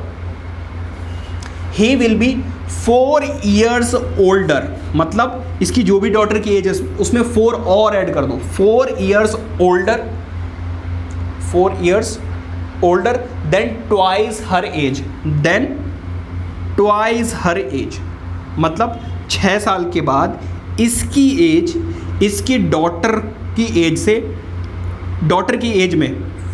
he will be 4 years older, मतलब इसकी जो भी डॉटर की एज है उसमें 4 और ऐड कर दो, 4 years older, 4 years older than twice her age, than twice her age, मतलब 6 साल के बाद इसकी एज इसकी डॉटर की एज से, डॉटर की एज में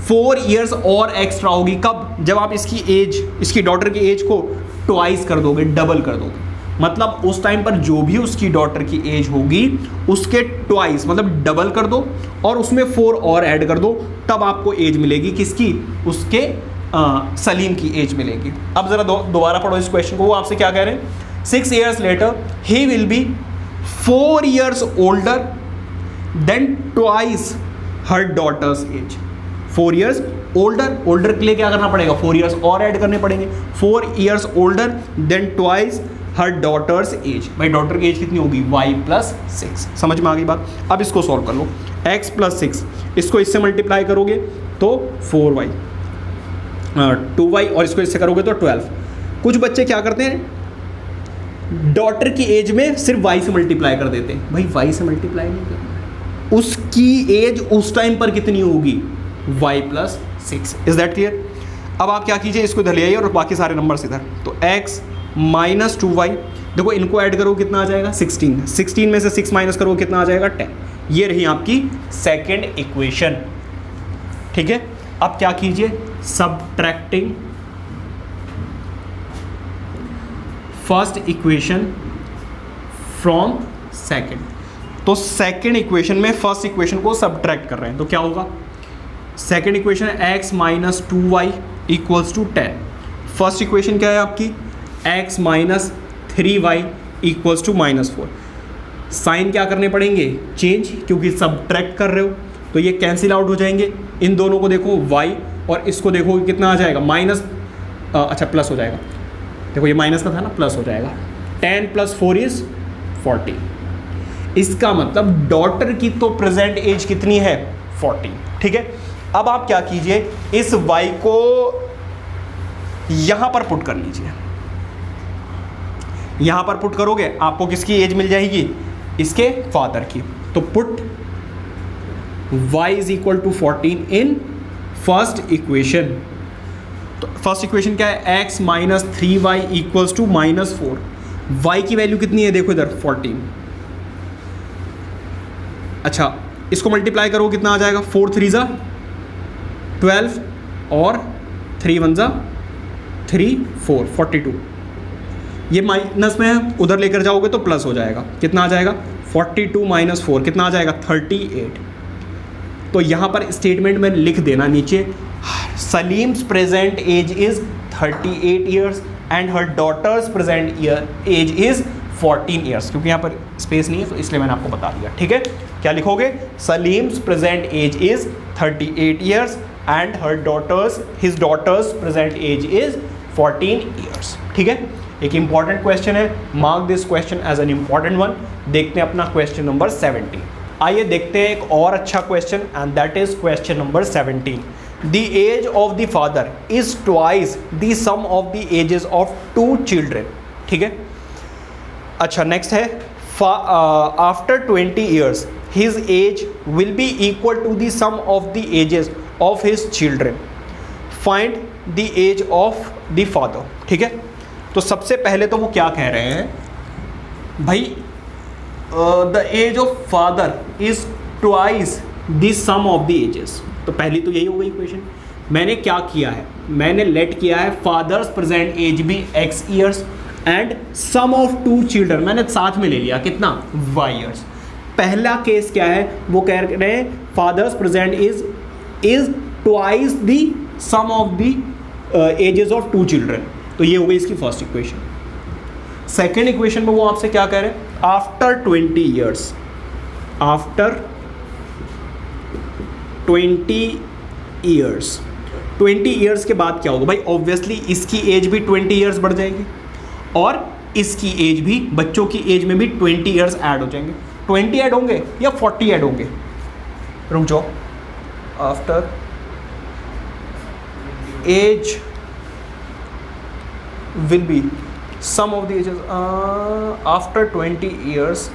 4 years और एक्स्ट्रा होगी। कब? जब आप इसकी एज, इसकी डॉटर की एज को ट्वाइस कर दोगे, डबल कर दोगे, मतलब उस टाइम पर जो भी उसकी डॉटर की एज होगी उसके ट्वाइस मतलब डबल कर दो और उसमें 4 और ऐड कर दो, तब आपको एज मिलेगी किसकी, उसके सलीम की एज मिलेगी। अब ज़रा दोबारा पढ़ो इस क्वेश्चन को। वो आपसे क्या कह रहे हैं, 6 years later he will be 4 years older than twice her daughters as. 4 years older, older के लिए क्या करना पड़ेगा, 4 years और ऐड करने पड़ेंगे, 4 years ओल्डर देन ट्वाइस हर डॉटर्स एज। भाई डॉटर की एज कितनी होगी, y प्लस 6। समझ में आ गई बात? अब इसको सॉल्व कर लो, x प्लस 6, इसको इससे मल्टीप्लाई करोगे तो 4y, 2y, और इसको इससे करोगे तो 12। कुछ बच्चे क्या करते हैं, डॉटर की एज में सिर्फ y से मल्टीप्लाई कर देते हैं। भाई y से मल्टीप्लाई नहीं करना, उसकी एज उस टाइम पर कितनी होगी, y plus 6। Is that clear? अब आप क्या कीजिए, इसको इधर ले आइए और बाकी सारे नंबर्स इधर। तो x माइनस 2y, देखो इनको ऐड करो कितना आ जाएगा 16, 16 में से 6 माइनस करो कितना आ जाएगा 10। ये रही आपकी सेकेंड इक्वेशन। ठीक है, अब क्या कीजिए, subtracting first equation from second. तो सेकेंड इक्वेशन में फर्स्ट इक्वेशन को सब्ट्रैक्ट कर रहे हैं, तो क्या होगा? सेकेंड इक्वेशन है x minus 2y equals to 10। First equation क्या है आपकी? x minus 3y equals to -4। Sign क्या करने पड़ेंगे? चेंज, क्योंकि सब्ट्रैक्ट कर रहे हो तो ये कैंसिल आउट हो जाएंगे। इन दोनों को देखो y और इसको देखो कितना आ जाएगा? माइनस, अच्छा प्लस हो जाएगा। देखो ये माइनस का था ना, प्लस हो जाएगा। 10 + 4 = 40। इसका मतलब डॉटर की तो प्रेजेंट एज कितनी है? 40। ठीक है, अब आप क्या कीजिए, इस y को यहां पर पुट कर लीजिए। यहां पर पुट करोगे आपको किसकी एज मिल जाएगी? इसके फादर की। तो put y = 14 in first equation. तो फर्स्ट इक्वेशन क्या है? x minus 3y equals to -4। y की वैल्यू कितनी है? देखो इधर 14। अच्छा, इसको मल्टीप्लाई करो कितना आ जाएगा? 4 3 = 12 और 3 1 = 3 4 42। ये माइनस में है, उधर लेकर जाओगे तो प्लस हो जाएगा। कितना आ जाएगा? 42 - 4 कितना आ जाएगा? 38। तो यहाँ पर स्टेटमेंट में लिख देना नीचे, Salim's present age is 38 years and her daughter's present age is 14 years. क्योंकि यहाँ पर स्पेस नहीं है तो इसलिए मैंने आपको बता दिया। ठीक है, क्या लिखोगे? Salim's present age is 38 years and his daughter's present age is 14 years. ठीक है, एक इंपॉर्टेंट क्वेश्चन है, mark this question as an important one. देखते हैं अपना क्वेश्चन नंबर 17। आइए देखते हैं एक और अच्छा question, and that is question number 17। The age of the father is twice the sum of the ages of 2 children. ठीक है, अच्छा नेक्स्ट है, after 20 years his age will be equal to the sum of the ages of his children. Find the age of the father. ठीक है, तो सबसे पहले तो वो क्या कह रहे हैं भाई, the age of father is twice the sum of the ages. तो पहली तो यही हो गई क्वेश्चन। मैंने क्या किया है? मैंने लेट किया है फादर्स प्रेजेंट एज भी x years and sum of 2 children मैंने साथ में ले लिया, कितना? y years. पहला केस क्या है? वो कह रहे हैं father's present is twice the sum of the ages of 2 children. तो ये हो गई इसकी फर्स्ट इक्वेशन। सेकेंड इक्वेशन में वो आपसे क्या कह रहे हैं? After 20 years, after 20 years, 20 years के बाद क्या होगा भाई? ऑब्वियसली इसकी एज भी 20 ईयर्स बढ़ जाएगी और इसकी एज भी, बच्चों की एज में भी 20 ईयर्स ऐड हो जाएंगे। 20 ऐड होंगे या 40 ऐड होंगे? रुक जाओ, after age will be sum of the ages after 20 years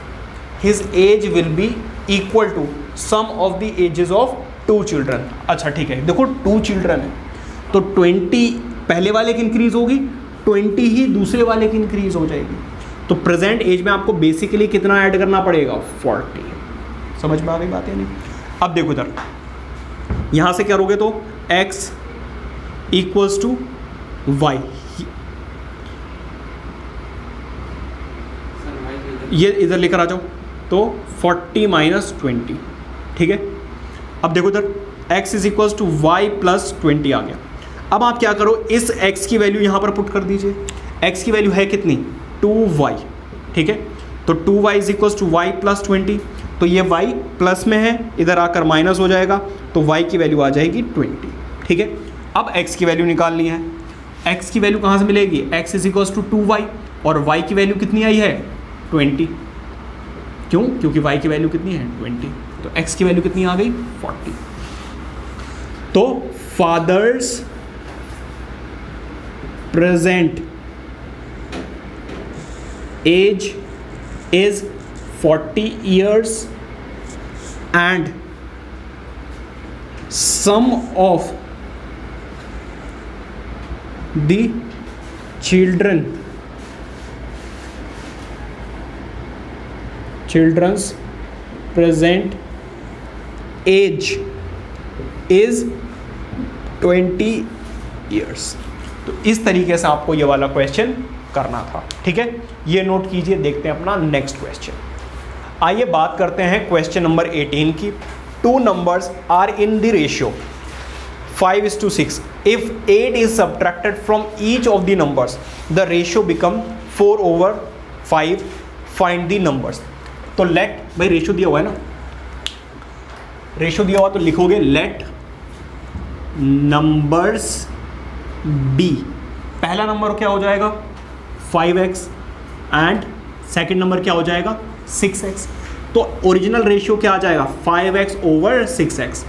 his age will be equal to sum of the ages of 2 children। अच्छा ठीक है, देखो 2 चिल्ड्रन है तो 20 पहले वाले की इंक्रीज होगी, 20 ही दूसरे वाले की इंक्रीज हो जाएगी। तो प्रेजेंट एज में आपको बेसिकली कितना ऐड करना पड़ेगा? 40। समझ में आ गई बात है नहीं? अब देखो इधर, यहाँ से क्या करोगे तो x इक्वल्स टू y, ये इधर लेकर आ जाओ तो 40 - 20। ठीक है, अब देखो इधर x = y + 20 आ गया। अब आप क्या करो, इस x की वैल्यू यहाँ पर पुट कर दीजिए। x की वैल्यू है कितनी? 2y। ठीक है, तो 2y = y + 20। तो ये y प्लस में है, इधर आकर माइनस हो जाएगा, तो y की वैल्यू आ जाएगी 20। ठीक है, अब x की वैल्यू निकालनी है। x की वैल्यू कहाँ से मिलेगी? x = 2y और y की वैल्यू कितनी आई है? 20। क्यों? क्योंकि y की वैल्यू कितनी है? 20। तो x की वैल्यू कितनी आ गई? 40। तो father's present age is 40 years and sum of the children's present age is 20 years। तो इस तरीके से आपको ये वाला क्वेश्चन करना था। ठीक है, ये नोट कीजिए। देखते हैं अपना नेक्स्ट क्वेश्चन। आइए बात करते हैं क्वेश्चन नंबर 18 की। Two numbers are in the ratio 5:6. If 8 is subtracted from each of the numbers, the ratio become 4/5. Find the numbers. तो लेट, भाई रेशियो दिया हुआ है ना, रेशियो दिया हुआ तो लिखोगे लेट नंबर्स बी। पहला नंबर क्या हो जाएगा 5x एंड सेकंड नंबर क्या हो जाएगा 6x। तो ओरिजिनल रेशियो क्या आ जाएगा 5x/6x।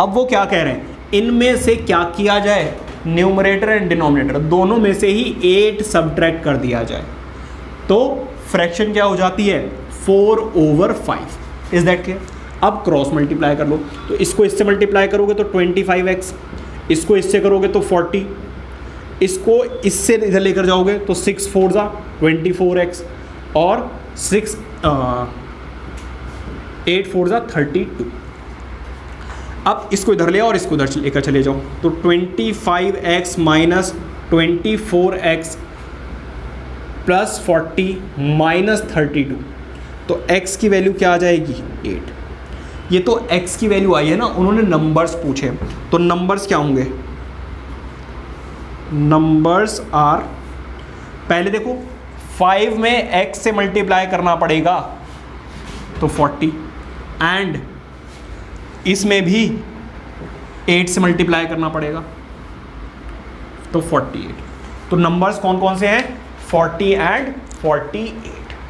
अब वो क्या कह रहे हैं, इनमें से क्या किया जाए, न्यूमरेटर एंड डिनोमिनेटर दोनों में से ही 8 सब्ट्रैक्ट कर दिया जाए, तो फ्रैक्शन क्या हो जाती है 4/5। Is that clear? अब क्रॉस मल्टीप्लाई कर लो, तो इसको इससे मल्टीप्लाई करोगे तो 25x, इसको इससे करोगे तो 40, इसको इससे इधर लेकर जाओगे तो 6 4 24x और 8 4 32। अब इसको इधर ले और इसको इधर लेकर चले जाओ, तो 25x minus 24x plus 40 minus 32, तो x की वैल्यू क्या आ जाएगी 8। ये तो x की वैल्यू आई है ना, उन्होंने नंबर्स पूछे, तो नंबर्स क्या होंगे, नंबर्स आर, पहले देखो 5 में x से मल्टीप्लाई करना पड़ेगा तो 40 एंड इसमें भी 8 से मल्टीप्लाई करना पड़ेगा तो 48। तो नंबर्स कौन कौन से हैं 40 एंड 48।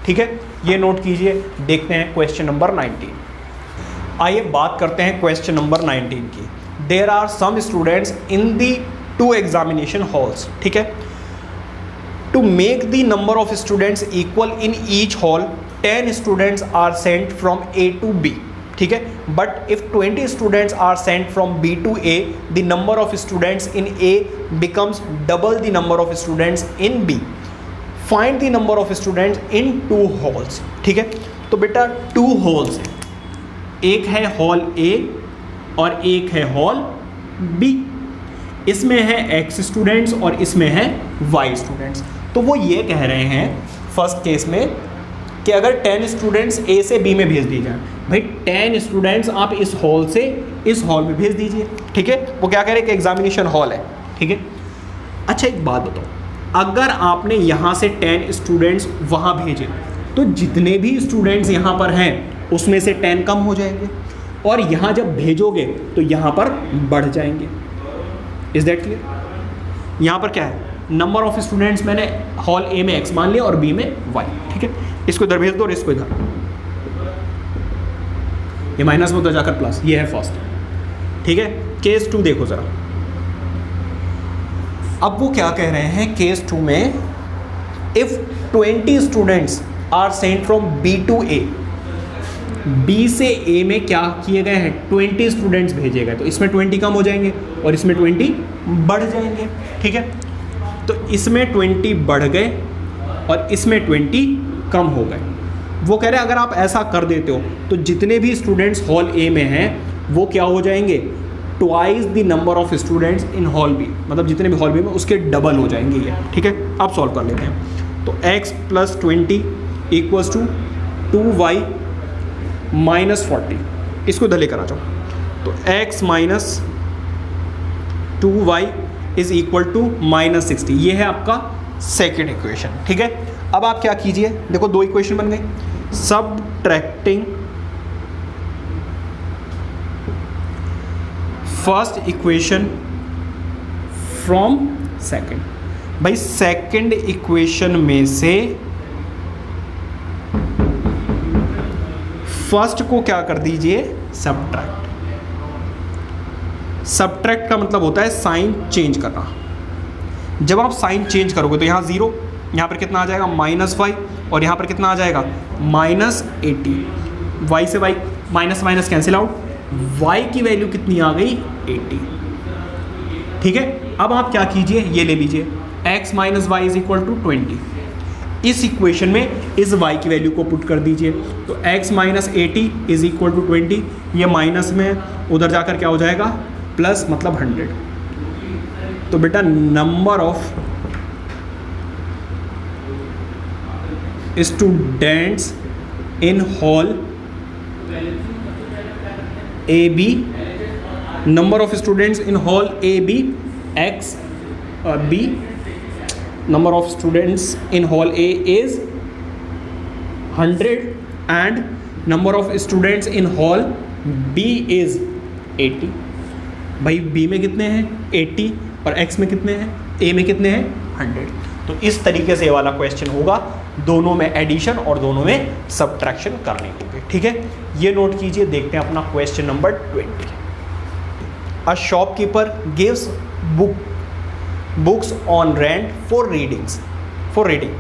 ठीक है, ये नोट कीजिए। देखते हैं क्वेश्चन नंबर 19। आइए बात करते हैं क्वेश्चन नंबर 19 की। There are some students in the 2 examination halls. ठीक है, to make the number of students equal in each hall 10 students are sent from A to B। ठीक है, but if 20 students are sent from B to A, the number of students in A becomes double the number of students in B. Find the number of students in 2 halls. ठीक है, तो बेटा 2 halls हैं, एक है हॉल A और एक है हॉल B। इसमें है X स्टूडेंट्स और इसमें है Y स्टूडेंट्स। तो वो ये कह रहे हैं फर्स्ट केस में कि अगर 10 स्टूडेंट्स A से B में भेज दिए जाए, भाई 10 स्टूडेंट्स आप इस हॉल से इस हॉल में भेज दीजिए। ठीक है, वो क्या कह रहे हैं कि एग्जामिनेशन हॉल है। ठीक है, अच्छा एक बात बताओ, अगर आपने यहाँ से 10 स्टूडेंट्स वहाँ भेजे तो जितने भी स्टूडेंट्स यहाँ पर हैं उसमें से 10 कम हो जाएंगे और यहाँ जब भेजोगे तो यहाँ पर बढ़ जाएंगे। Is that clear? यहाँ पर क्या है, नंबर ऑफ स्टूडेंट्स मैंने हॉल ए में x मान लिया और बी में y। ठीक है, इसको इधर भेज दो और इसको इधर, ये माइनस में उधर जाकर प्लस, ये है फर्स्ट। ठीक है, केस 2 देखो जरा। अब वो क्या कह रहे हैं केस 2 में, if 20 students are sent from B to A, B से A में क्या किए गए हैं 20 स्टूडेंट्स भेजे गए, तो इसमें 20 कम हो जाएंगे और इसमें 20 बढ़ जाएंगे। ठीक है, तो इसमें 20 बढ़ गए और इसमें 20 कम हो गए। वो कह रहे हैं अगर आप ऐसा कर देते हो तो जितने भी स्टूडेंट्स हॉल ए में हैं वो क्या हो जाएंगे, twice the number of students in hall B, मतलब जितने भी हॉल बी में उसके डबल हो जाएंगे ये। ठीक है, अब सॉल्व कर लेते हैं। तो x + 20 equals to 2y minus 40, इसको इधर लेकर आ जाओ, तो x minus 2y is equal to -60। ये है आपका सेकेंड इक्वेशन। ठीक है, अब आप क्या कीजिए, देखो 2 इक्वेशन बन गई। Subtracting first equation from second, भाई सेकेंड इक्वेशन में से फर्स्ट को क्या कर दीजिए सबट्रैक्ट। सबट्रैक्ट का मतलब होता है साइन चेंज करना। जब आप साइन चेंज करोगे तो यहाँ 0, यहाँ पर कितना आ जाएगा -5 और यहाँ पर कितना आ जाएगा -80। y से y minus minus cancel out, y की वैल्यू कितनी आ गई 80। ठीक है, अब आप क्या कीजिए, ये ले लीजिए x minus y is equal to 20। इस इक्वेशन में इस y की वैल्यू को पुट कर दीजिए, तो x minus 80 is equal to 20। ये माइनस में उधर जाकर क्या हो जाएगा प्लस, मतलब 100। तो बेटा number of students in hall AB, number of students in hall AB X B, number of students in hall A is 100 and number of students in hall B is 80. भाई B में कितने हैं 80 और X में कितने हैं, A में कितने हैं 100. तो इस तरीके से ये वाला क्वेश्चन होगा, दोनों में एडिशन और दोनों में सब्ट्रैक्शन करने होंगे. ठीक है, ये नोट कीजिए. देखते हैं अपना question number 20. A shopkeeper gives books on rent for reading.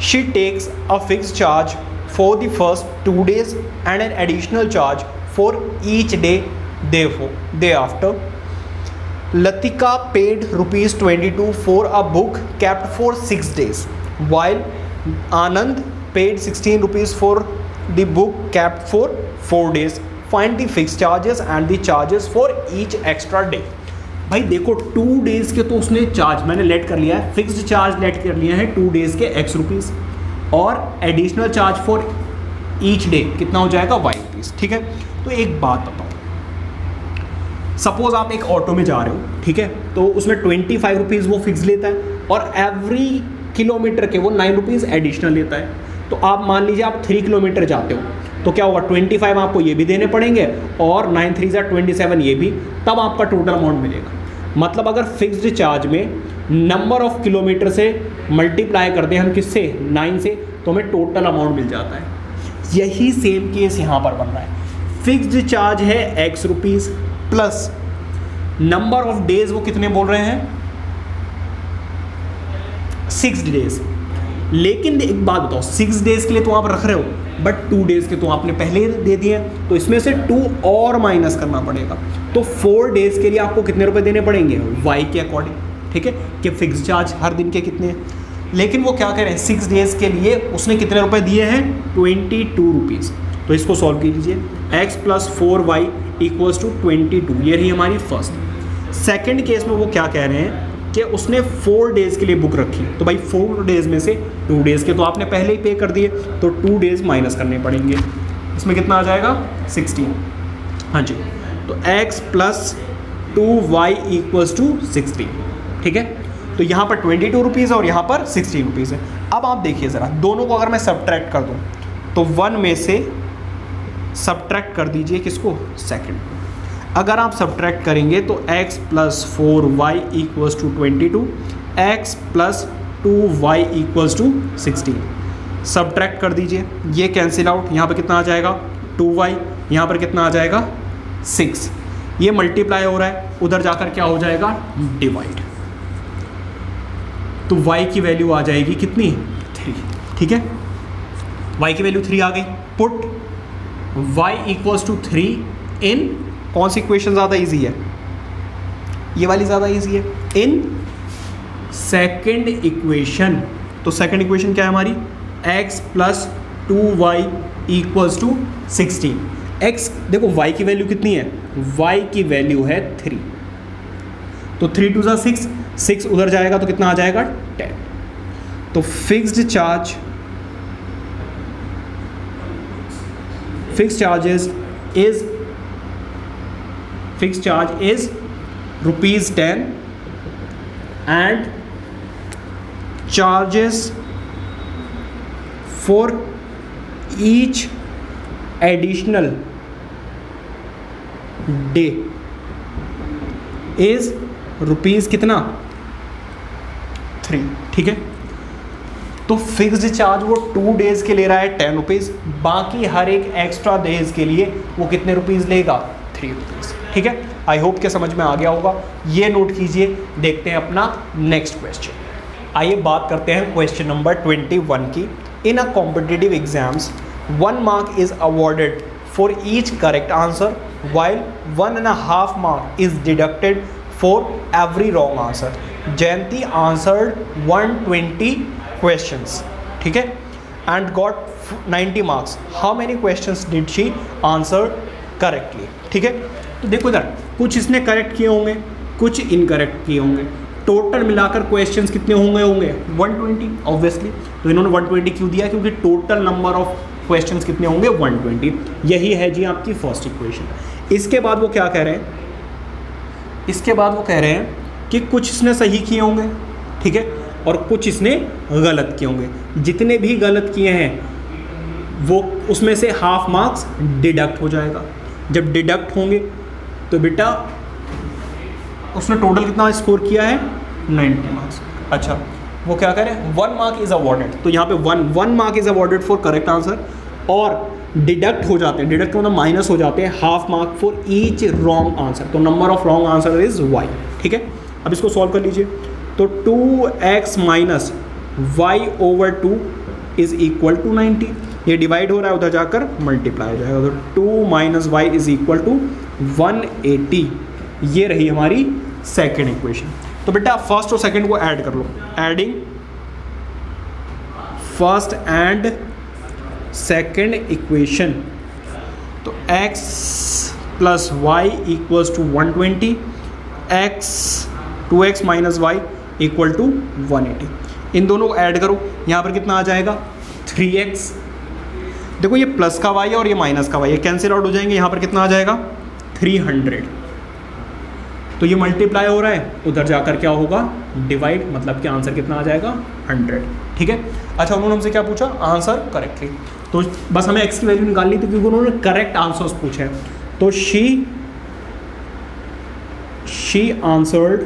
She takes a fixed charge for the first 2 days and an additional charge for each day thereafter. Latika paid rupees 22 for a book kept for 6 days, while Anand paid 16 rupees for the book kept for 4 days. Find the fixed charges and the charges for each extra day. भाई देखो 2 डेज़ के तो उसने चार्ज मैंने लेट कर लिया है, फिक्स्ड चार्ज लेट कर लिया है 2 डेज़ के x रुपीज़ और additional charge for each day कितना हो जाएगा y रुपीज़. ठीक है, तो एक बात बताओ, सपोज आप एक ऑटो में जा रहे हो, ठीक है, तो उसमें 25 रुपीज़ वो फिक्स लेता है और एवरी किलोमीटर के वो 9 रुपीज़ एडिशनल लेता है. तो आप मान लीजिए आप 3 किलोमीटर जाते हो तो क्या होगा, 25 आपको ये भी देने पड़ेंगे और 9 3 27 ये भी, तब आपका टोटल अमाउंट मिलेगा. मतलब अगर फिक्स्ड चार्ज में नंबर ऑफ किलोमीटर से मल्टीप्लाई कर दें हम किससे 9 से, तो हमें टोटल अमाउंट मिल जाता है. यही सेम केस यहाँ पर बन रहा है. फिक्स्ड चार्ज है x rupees plus number of days वो कितने बोल रहे हैं 6 डेज. लेकिन एक बात बताओ, 6 डेज के लिए तो आप रख रहे हो बट 2 डेज के तो आपने पहले ही दे दिए, तो इसमें से 2 और माइनस करना पड़ेगा. तो 4 डेज के लिए आपको कितने रुपए देने पड़ेंगे y के अकॉर्डिंग. ठीक है, कि फिक्स चार्ज हर दिन के कितने हैं. लेकिन वो क्या कह रहे हैं 6 डेज के लिए उसने कितने रुपए दिए हैं 22 रुपीज़. तो इसको सॉल्व कीजिए. x plus 4y equals to 22, ये रही हमारी फर्स्ट. सेकेंड केस में वो क्या कह रहे हैं कि उसने 4 डेज़ के लिए बुक रखी, तो भाई 4 डेज़ में से 2 डेज़ के तो आपने पहले ही पे कर दिए, तो 2 डेज़ माइनस करने पड़ेंगे. इसमें कितना आ जाएगा 16. हाँ जी, तो x plus 2y equals to 16. ठीक है, तो यहाँ पर 22 रुपीज़ और यहाँ पर 16 रुपीज़ है. अब आप देखिए ज़रा, दोनों को अगर मैं सब्ट्रैक्ट कर दूँ तो 1 में से सब्ट्रैक्ट कर दीजिए किसको, सेकंड. अगर आप सब्ट्रैक्ट करेंगे तो x plus 4y equals to 22, x plus 2y equals to 16. Subtract कर दीजिए, ये कैंसिल आउट, यहाँ पर कितना आ जाएगा 2y, यहाँ पर कितना आ जाएगा 6. ये मल्टीप्लाई हो रहा है, उधर जाकर क्या हो जाएगा डिवाइड. तो y की वैल्यू आ जाएगी कितनी 3. ठीक है, y की वैल्यू 3 आ गई. पुट y इक्वल्स टू 3 इन, कौन सी इक्वेशन ज़्यादा इजी है, ये वाली ज़्यादा इजी है, इन सेकेंड इक्वेशन. तो सेकेंड इक्वेशन क्या है हमारी, x plus 2y equals to 16. x देखो y की वैल्यू कितनी है, y की वैल्यू है 3, तो 3 2 6, 6 उधर जाएगा तो कितना आ जाएगा 10. तो fixed charge is rupees 10 and charges for each additional day is rupees कितना 3. ठीक है, तो फिक्स्ड चार्ज वो 2 डेज़ के ले रहा है 10 रुपीज़, बाकी हर एक एक्स्ट्रा डेज के लिए वो कितने रुपीज़ लेगा 3 रुपीज़. ठीक है, आई होप के समझ में आ गया होगा. ये नोट कीजिए. देखते हैं अपना नेक्स्ट क्वेश्चन. आइए बात करते हैं क्वेश्चन नंबर 21 की. In a competitive exams 1 mark is awarded for each correct answer while 1.5 mark is deducted for every wrong answer. Jayanti answered 120 questions, ठीक है, and got 90 marks. How many questions did she answer correctly? ठीक है, तो देखो इधर कुछ इसने करेक्ट किए होंगे, कुछ इनकरेक्ट किए होंगे. टोटल मिलाकर क्वेश्चंस कितने होंगे 120 ऑब्वियसली. तो इन्होंने 120 क्यों दिया, क्योंकि टोटल नंबर ऑफ क्वेश्चंस कितने होंगे 120। यही है जी आपकी फर्स्ट इक्वेशन। इसके बाद वो क्या कह रहे हैं, इसके बाद वो कह रहे हैं कि कुछ इसने सही किए होंगे, ठीक है, और कुछ इसने गलत किए होंगे। जितने भी गलत किए हैं वो उसमें से हाफ मार्क्स डिडक्ट हो जाएगा। जब डिडक्ट होंगे तो बेटा उसने टोटल कितना स्कोर किया है 90 मार्क्स। अच्छा, वो क्या कह रहे हैं 1 मार्क इज अवॉर्डेड, तो यहाँ पे 1 mark is awarded for correct answer, और डिडक्ट हो जाते हैं, डिडक्ट मतलब माइनस हो जाते हैं half mark for each wrong answer. तो number of wrong answer is y, ठीक है। अब इसको सॉल्व कर लीजिए। तो 2x minus y over 2 is equal to 90। ये डिवाइड हो रहा है, उधर जाकर मल्टीप्लाई हो जाएगा। तो 2 minus y is equal to 180। ये रही हमारी सेकेंड इक्वेशन। तो बेटा फर्स्ट और सेकेंड को ऐड कर लो। Adding first and second equation, तो x plus y equals to 120, x 2x minus y equal to 180। इन दोनों को ऐड करो, यहाँ पर कितना आ जाएगा 3x। देखो ये प्लस का y है और ये माइनस का y है, कैंसिल आउट हो जाएंगे। यहाँ पर कितना आ जाएगा 300। तो ये मल्टीप्लाई हो रहा है, उधर जाकर क्या होगा डिवाइड, मतलब कि आंसर कितना आ जाएगा 100, ठीक है। अच्छा, उन्होंने हमसे क्या पूछा, आंसर करेक्टली, तो बस हमें x की वैल्यू निकालनी थी क्योंकि उन्होंने करेक्ट आंसर्स पूछे हैं। तो शी आंसर्ड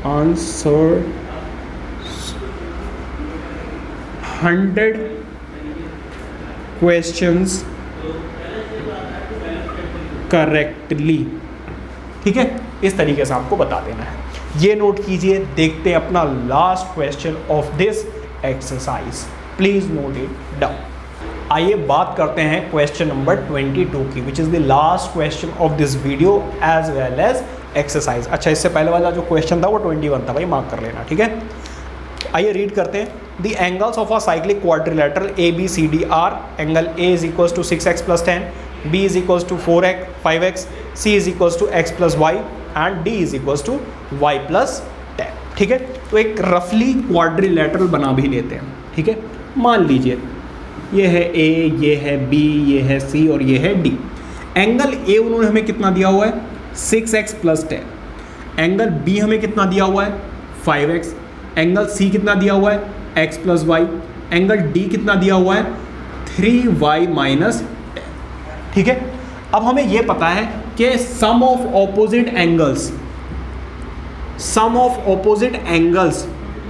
100 क्वेश्चंस करेक्टली, ठीक है। इस तरीके से आपको बता देना है, ये नोट कीजिए। देखते हैं अपना last question of this exercise, please note it down. आइए बात करते हैं क्वेश्चन नंबर 22 की, which is the last question of this video as well as exercise. अच्छा, इससे पहले वाला जो क्वेश्चन था वो 21 था भाई, मार्क कर लेना, ठीक है। आइए रीड करते हैं। The angles of a cyclic quadrilateral A B C D are, angle A is equals to 6x plus 10, b is equals to 5x, c is equals to x plus y and d is equals to y plus 10, ठीक है। तो एक रफली क्वाड्रिलेटरल बना भी लेते हैं, ठीक है। मान लीजिए ये है a, ये है b, ये है c और ये है d। एंगल a उन्होंने हमें कितना दिया हुआ है 6x प्लस 10, एंगल b हमें कितना दिया हुआ है 5x, एंगल c कितना दिया हुआ है x plus y, angle d कितना दिया हुआ है 3y माइनस 10, ठीक है। अब हमें यह पता है कि sum of opposite angles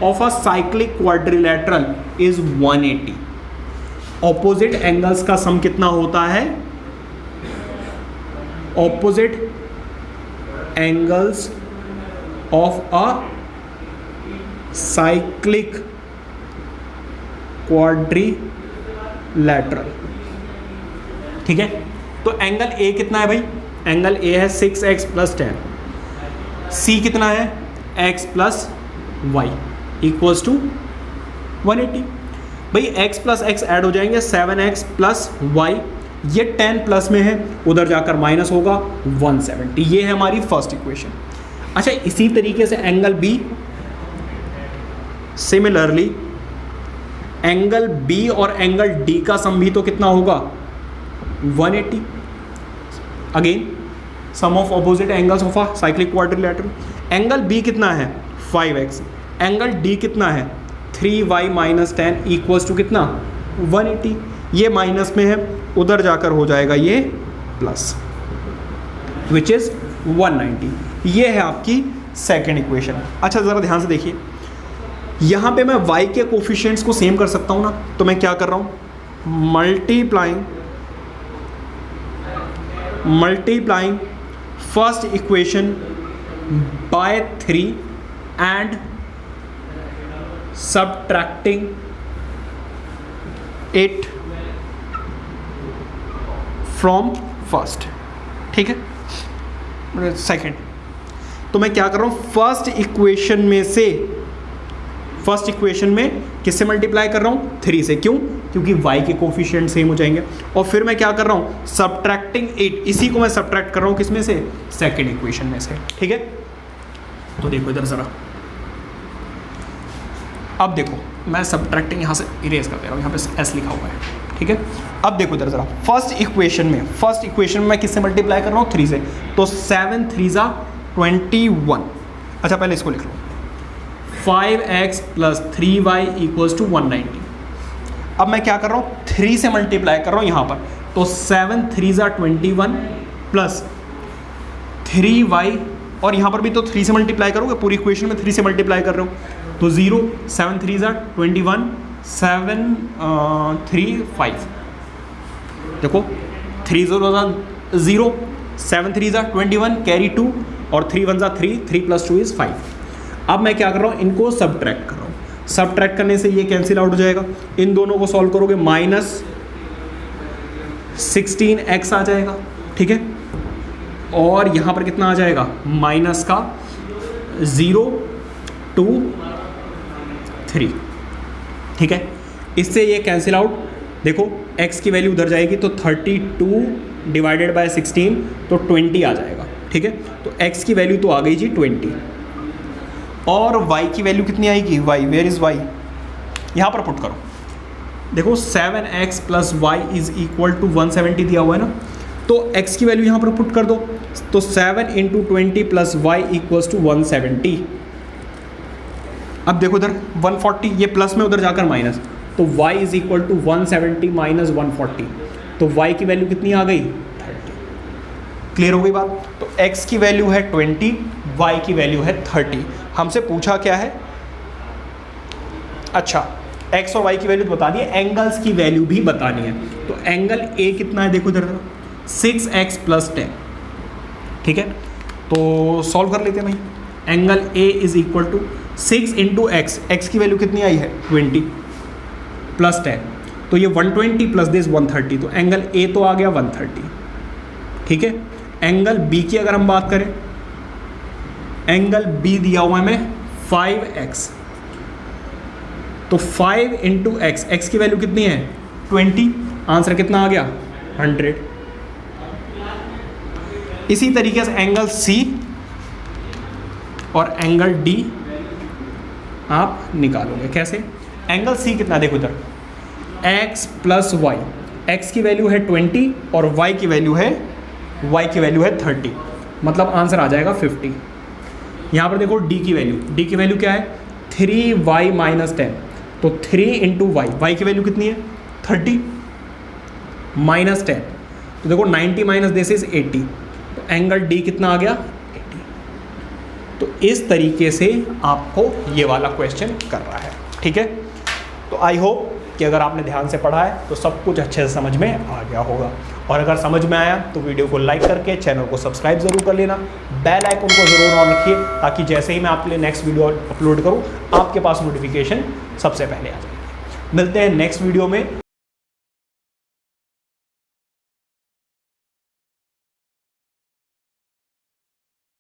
of a cyclic quadrilateral is 180। Opposite angles का सम कितना होता है, opposite angles of a cyclic quadrilateral, ठीक है। तो एंगल ए कितना है भाई, एंगल ए है 6x प्लस 10, सी कितना है x plus y equals to 180। भाई x प्लस x ऐड हो जाएंगे 7x प्लस वाई, ये 10 प्लस में है, उधर जाकर माइनस होगा 170। ये है हमारी फर्स्ट इक्वेशन। अच्छा, इसी तरीके से angle B, similarly angle B और एंगल डी का सम भी तो कितना होगा 180। Again sum of opposite angles of a cyclic quadrilateral, angle B कितना है 5x, एंगल डी कितना है 3y माइनस 10 इक्वल्स टू कितना 180। ये माइनस में है, उधर जाकर हो जाएगा ये प्लस, विच इज़ 190। ये है आपकी सेकेंड इक्वेशन। अच्छा, ज़रा ध्यान से देखिए, यहाँ पे मैं y के कोफिशिएंट्स को सेम कर सकता हूँ ना, तो मैं क्या कर रहा हूँ multiplying first equation by 3 and subtracting it from first, ठीक है। सेकेंड, तो मैं क्या कर रहा हूँ फर्स्ट इक्वेशन में किससे मल्टीप्लाई कर रहा हूँ 3 से, क्यों, क्योंकि y के कोफिशिएंट सेम हो जाएंगे। और फिर मैं क्या कर रहा हूँ सब्ट्रैक्टिंग इट, इसी को मैं सब्ट्रैक्ट कर रहा हूँ किसमें से, सेकेंड इक्वेशन में से, ठीक है। तो देखो इधर ज़रा, अब देखो मैं सब्ट्रैक्टिंग यहाँ से इरेज कर दे रहा हूँ, यहाँ पे एस लिखा हुआ है, ठीक है। अब देखो इधर ज़रा, फर्स्ट इक्वेशन में मैं किससे मल्टीप्लाई कर रहा हूँ, 3 से, तो 7 3 ज़ा 21। अच्छा पहले इसको लिख लो, 5x + 3y = 190। अब मैं क्या कर रहा हूँ, 3 से मल्टीप्लाई कर रहा हूँ यहाँ पर, तो 7 3 ज़ा 21 प्लस 3y, और यहाँ पर भी तो 3 से मल्टीप्लाई करोगे, पूरी इक्वेशन में 3 से मल्टीप्लाई कर रहे हो, तो 0, 7 3 ज़ा 21, 7 3 5, देखो 3 0 ज़ा 0, 7 3 ज़ा 21, कैरी 2, और 3 1 ज़ा 3, 3 + 2 = 5। अब मैं क्या कर रहा हूँ, इनको सब्ट्रैक्ट कर रहा हूँ, सब्ट्रैक्ट करने से ये कैंसिल आउट हो जाएगा, इन दोनों को सॉल्व करोगे -16x आ जाएगा, ठीक है, और यहाँ पर कितना आ जाएगा, माइनस का 0 2 3, ठीक है। इससे ये कैंसिल आउट, देखो x की वैल्यू उधर जाएगी तो 32 / 16 तो 20 आ जाएगा, ठीक है। तो x की वैल्यू तो आ गई जी 20, और y की वैल्यू कितनी आएगी, y, वेयर इज़ y, यहाँ पर पुट करो, देखो 7x + y = 170 दिया हुआ है ना, तो x की वैल्यू यहाँ पर पुट कर दो, तो 7 × 20 + y = 170। अब देखो इधर 140, ये प्लस में उधर जाकर माइनस, तो y = 170 - 140, तो y की वैल्यू कितनी आ गई, 30। क्लियर हो गई बात। तो x की वैल्यू है 20, y की वैल्यू है 30। हमसे पूछा क्या है, अच्छा x और y की वैल्यू तो बता दी है, एंगल्स की वैल्यू भी बतानी है। तो एंगल A कितना है, देखो इधर 6x + 10, ठीक है। तो सॉल्व कर लेते हैं भाई, एंगल A = 6 × x, x की वैल्यू कितनी आई है 20 + 10, तो ये 120 + this 130, तो एंगल A तो आ गया 130, ठीक है। एंगल B की अगर हम बात करें, एंगल B दिया हुआ है हमें 5x, तो 5 × x, x की वैल्यू कितनी है 20, आंसर कितना आ गया 100। इसी तरीके से एंगल C और एंगल D आप निकालोगे कैसे, एंगल C कितना, देखो इधर x + y, x की वैल्यू है 20 और y की वैल्यू है 30, मतलब आंसर आ जाएगा 50। यहाँ पर देखो D की वैल्यू क्या है 3y - 10, तो 3 × y, y की वैल्यू कितनी है 30 - 10, तो देखो 90 - this is 80, तो एंगल D कितना आ गया 80। तो इस तरीके से आपको ये वाला क्वेश्चन कर रहा है, ठीक है। तो आई होप कि अगर आपने ध्यान से पढ़ा है तो सब कुछ अच्छे से समझ में आ गया होगा, और अगर समझ में आया तो वीडियो को लाइक करके चैनल को सब्सक्राइब ज़रूर कर लेना, बेल आइकन को ज़रूर ऑन रखिए, ताकि जैसे ही मैं आपके लिए नेक्स्ट वीडियो अपलोड करूँ आपके पास नोटिफिकेशन सबसे पहले आ जाएगी। मिलते हैं नेक्स्ट वीडियो में।